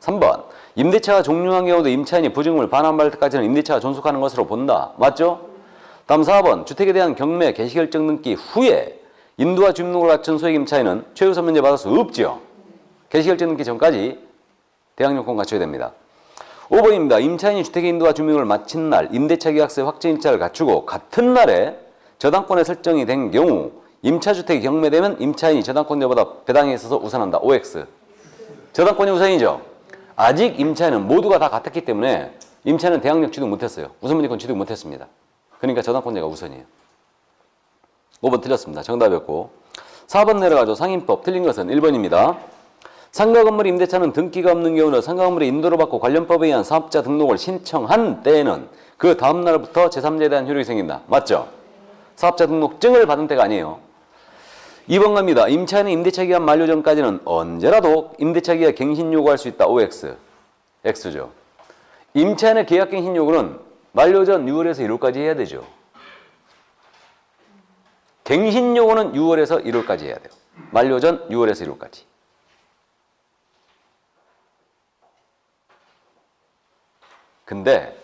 3번. 임대차가 종료한 경우도 임차인이 보증금을 반환받을 때까지는 임대차가 존속하는 것으로 본다. 맞죠? 다음 4번. 주택에 대한 경매, 개시결정 등기 후에 인도와 주민등록을 갖춘 소액 임차인은 최우선 면제 받을 수 없죠. 개시결정 등기 전까지 대항요건 갖춰야 됩니다. 5번입니다. 임차인이 주택의 인도와 주민등록을 마친 날 임대차 계약서의 확정일자를 갖추고 같은 날에 저당권에 설정이 된 경우 임차주택이 경매되면 임차인이 저당권자보다 배당에 있어서 우선한다. OX. 저당권이 우선이죠. 아직 임차인은 모두가 다 같았기 때문에 임차인은 대항력 취득 못했어요. 우선문제권 취득 못했습니다. 그러니까 저당권자가 우선이에요. 5번 틀렸습니다. 정답이었고 4번 내려가죠. 상인법. 틀린 것은 1번입니다. 상가 건물 임대차는 등기가 없는 경우는 상가 건물의 인도를 받고 관련 법에 의한 사업자 등록을 신청한 때에는 그 다음 날부터 제3자에 대한 효력이 생긴다. 맞죠? 사업자 등록증을 받은 때가 아니에요. 2번 갑니다. 임차인의 임대차 기간 만료 전까지는 언제라도 임대차 계약 갱신 요구할 수 있다. OX. X죠. 임차인의 계약 갱신 요구는 만료 전 6월에서 1월까지 해야 되죠. 갱신 요구는 6월에서 1월까지 해야 돼요. 만료 전 6월에서 1월까지. 근데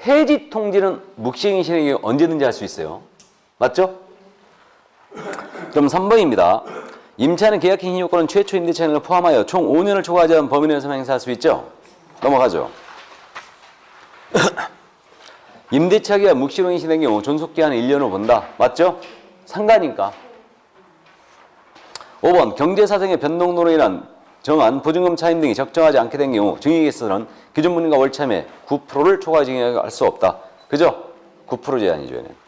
해지 통지는 묵시갱신의 경우 언제든지 할 수 있어요. 맞죠? 그럼 3번입니다. 임차인의 계약갱신 요건은 최초 임대차인을 포함하여 총 5년을 초과하지 않은 범위 내에서 행사할 수 있죠? 넘어가죠. 임대차 계약 묵시로 갱신된 경우 존속기한은 1년으로 본다. 맞죠? 상가니까. 5번 경제사정의 변동도로 인한 정한 보증금 차임 등이 적정하지 않게 된 경우 증액에서는 기존 분인과 월참의 9%를 초과 증액할 수 없다. 그죠? 9% 제한이죠. 얘는.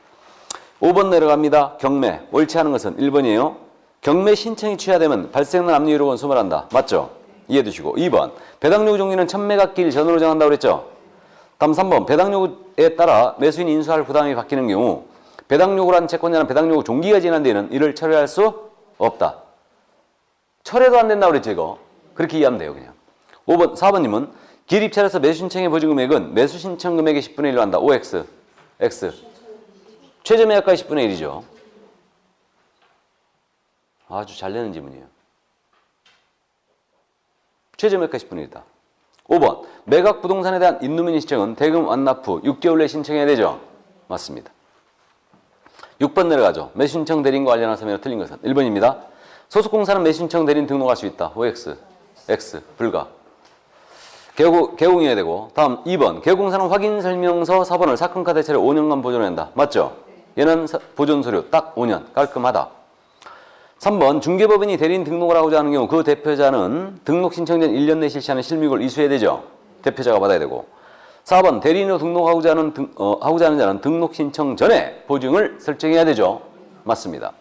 5번 내려갑니다. 경매. 옳지 않은 것은 1번이에요. 경매 신청이 취하되면 발생한 압류 요건을 소멸한다. 맞죠? 이해해 두시고 2번. 배당 요구 종류는 천매각기일 전으로 정한다고 그랬죠? 다음 3번. 배당 요구에 따라 매수인이 인수할 부담이 바뀌는 경우 배당 요구란 채권자는 배당 요구 종기가 지난 뒤에는 이를 철회할 수 없다. 철회도 안 된다고 그랬죠, 이거? 그렇게 이해하면 돼요, 그냥. 5번, 4번님은 길 입찰에서 매수 신청의 보증 금액은 매수 신청 금액의 10분의 1로 한다. OX. X. 최저 매각가의 10분의 1이죠. 아주 잘 내는 질문이에요. 최저 매각가 10분의 1이다. 5번. 매각 부동산에 대한 인노민의 신청은 대금 완납 후 6개월 내에 신청해야 되죠? 맞습니다. 6번 내려가죠. 매수신청 대리인과 관련한 서면으로 틀린 것은 1번입니다. 소속공사는 매수신청 대리인 등록할 수 있다. OX. X. 불가. 개공해야 되고. 다음 2번. 개공사는 확인설명서 4번을 사건카 대체로 5년간 보존한다. 맞죠? 얘는 보존서류 딱 5년. 깔끔하다. 3번. 중개법인이 대리인 등록을 하고자 하는 경우 그 대표자는 등록 신청 전 1년 내 실시하는 실무익을 이수해야 되죠. 대표자가 받아야 되고. 4번. 대리인으로 등록하고자 하는 자는 등록 신청 전에 보증을 설정해야 되죠. 맞습니다.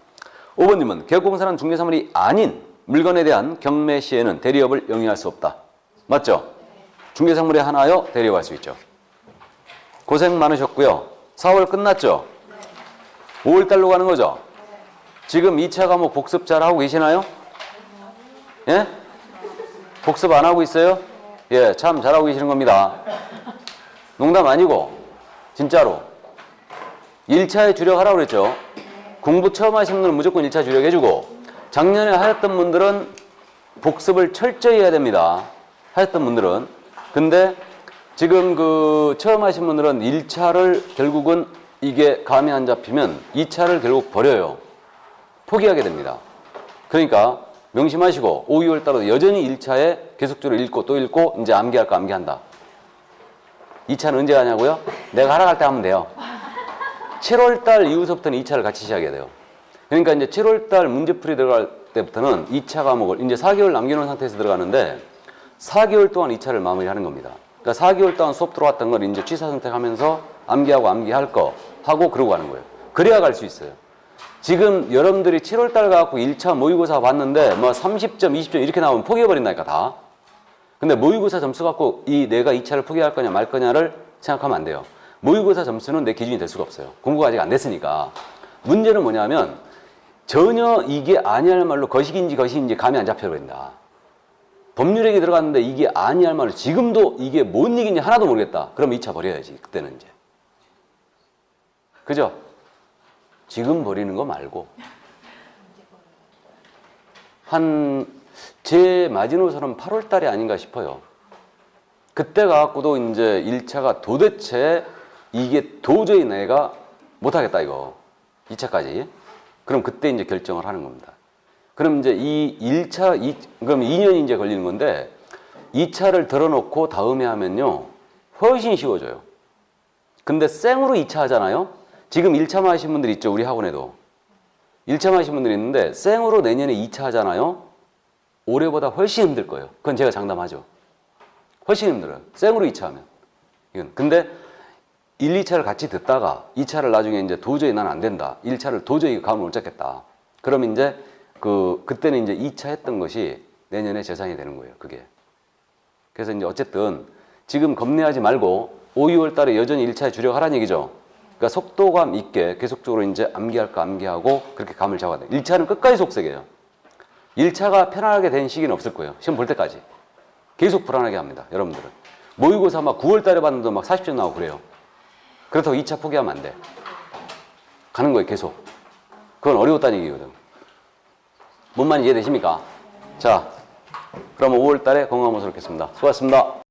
5번님은 개업공사는 중개사물이 아닌 물건에 대한 경매 시에는 대리업을 영위할 수 없다. 맞죠? 중개사물에 한하여 대리업할 수 있죠. 고생 많으셨고요. 4월 끝났죠? 5월달로 가는 거죠? 지금 2차 과목 복습 잘 하고 계시나요? 예? 복습 안 하고 있어요? 예, 참 잘하고 계시는 겁니다. 농담 아니고 진짜로 1차에 주력하라고 그랬죠. 공부 처음 하신 분들은 무조건 1차 주력해주고 작년에 하였던 분들은 복습을 철저히 해야 됩니다. 하였던 분들은. 근데 지금 그 처음 하신 분들은 1차를 결국은 이게 감이 안 잡히면 2차를 결국 버려요. 포기하게 됩니다. 그러니까 명심하시고 5, 6월 달도 여전히 1차에 계속적으로 읽고 또 읽고 이제 암기할까 암기한다. 2차는 언제 하냐고요? 내가 하라 할 때 하면 돼요. 7월 달 이후서부터는 2차를 같이 시작해야 돼요. 그러니까 이제 7월 달 문제풀이 들어갈 때부터는 2차 과목을 이제 4개월 남겨놓은 상태에서 들어가는데 4개월 동안 2차를 마무리하는 겁니다. 그러니까 4개월 동안 수업 들어왔던 걸 이제 취사 선택하면서 암기하고 암기할 거 하고 그러고 가는 거예요. 그래야 갈 수 있어요. 지금 여러분들이 7월 달 가갖고 1차 모의고사 봤는데 뭐 30점, 20점 이렇게 나오면 포기해버린다니까 다. 근데 모의고사 점수 갖고 내가 2차를 포기할 거냐 말 거냐를 생각하면 안 돼요. 모의고사 점수는 내 기준이 될 수가 없어요. 공부가 아직 안 됐으니까. 문제는 뭐냐면 전혀 이게 아니할 말로 거식인지 감이 안 잡혀버린다. 법률액이 들어갔는데 이게 아니할 말로 지금도 이게 뭔 얘기인지 하나도 모르겠다. 그럼 2차 버려야지. 그때는 이제. 그죠? 지금 버리는 거 말고 제 마지노선은 8월 달이 아닌가 싶어요. 그때 가갖고도 이제 1차가 도대체 이게 도저히 내가 못하겠다 이거 2차까지. 그럼 그때 이제 결정을 하는 겁니다. 그럼 이제 이 1차, 그럼 2년이 이제 걸리는 건데 2차를 들어놓고 다음에 하면요 훨씬 쉬워져요. 근데 생으로 2차 하잖아요. 지금 1차만 하신 분들 있죠. 우리 학원에도. 1차만 하신 분들이 있는데 생으로 내년에 2차 하잖아요. 올해보다 훨씬 힘들 거예요. 그건 제가 장담하죠. 훨씬 힘들어요. 생으로 2차 하면. 이건. 근데 1, 2차를 같이 듣다가 2차를 나중에 이제 도저히 난 안 된다. 1차를 도저히 감을 못 잡겠다. 그러면 이제 그때는 이제 2차 했던 것이 내년에 재산이 되는 거예요. 그게. 그래서 이제 어쨌든 지금 겁내하지 말고 5, 6월 달에 여전히 1차에 주력하라는 얘기죠. 그러니까 속도감 있게 계속적으로 이제 암기할까 암기하고 그렇게 감을 잡아야 돼요. 1차는 끝까지 속색이에요. 1차가 편안하게 된 시기는 없을 거예요. 시험 볼 때까지. 계속 불안하게 합니다. 여러분들은. 모의고사 막 9월 달에 봤는데 막 40점 나오고 그래요. 그렇다고 2차 포기하면 안 돼. 가는 거예요. 계속. 그건 어려웠다는 얘기거든. 뭔 말인지 이해되십니까? 자, 그럼 5월 달에 건강한 모습을 뵙겠습니다. 수고하셨습니다.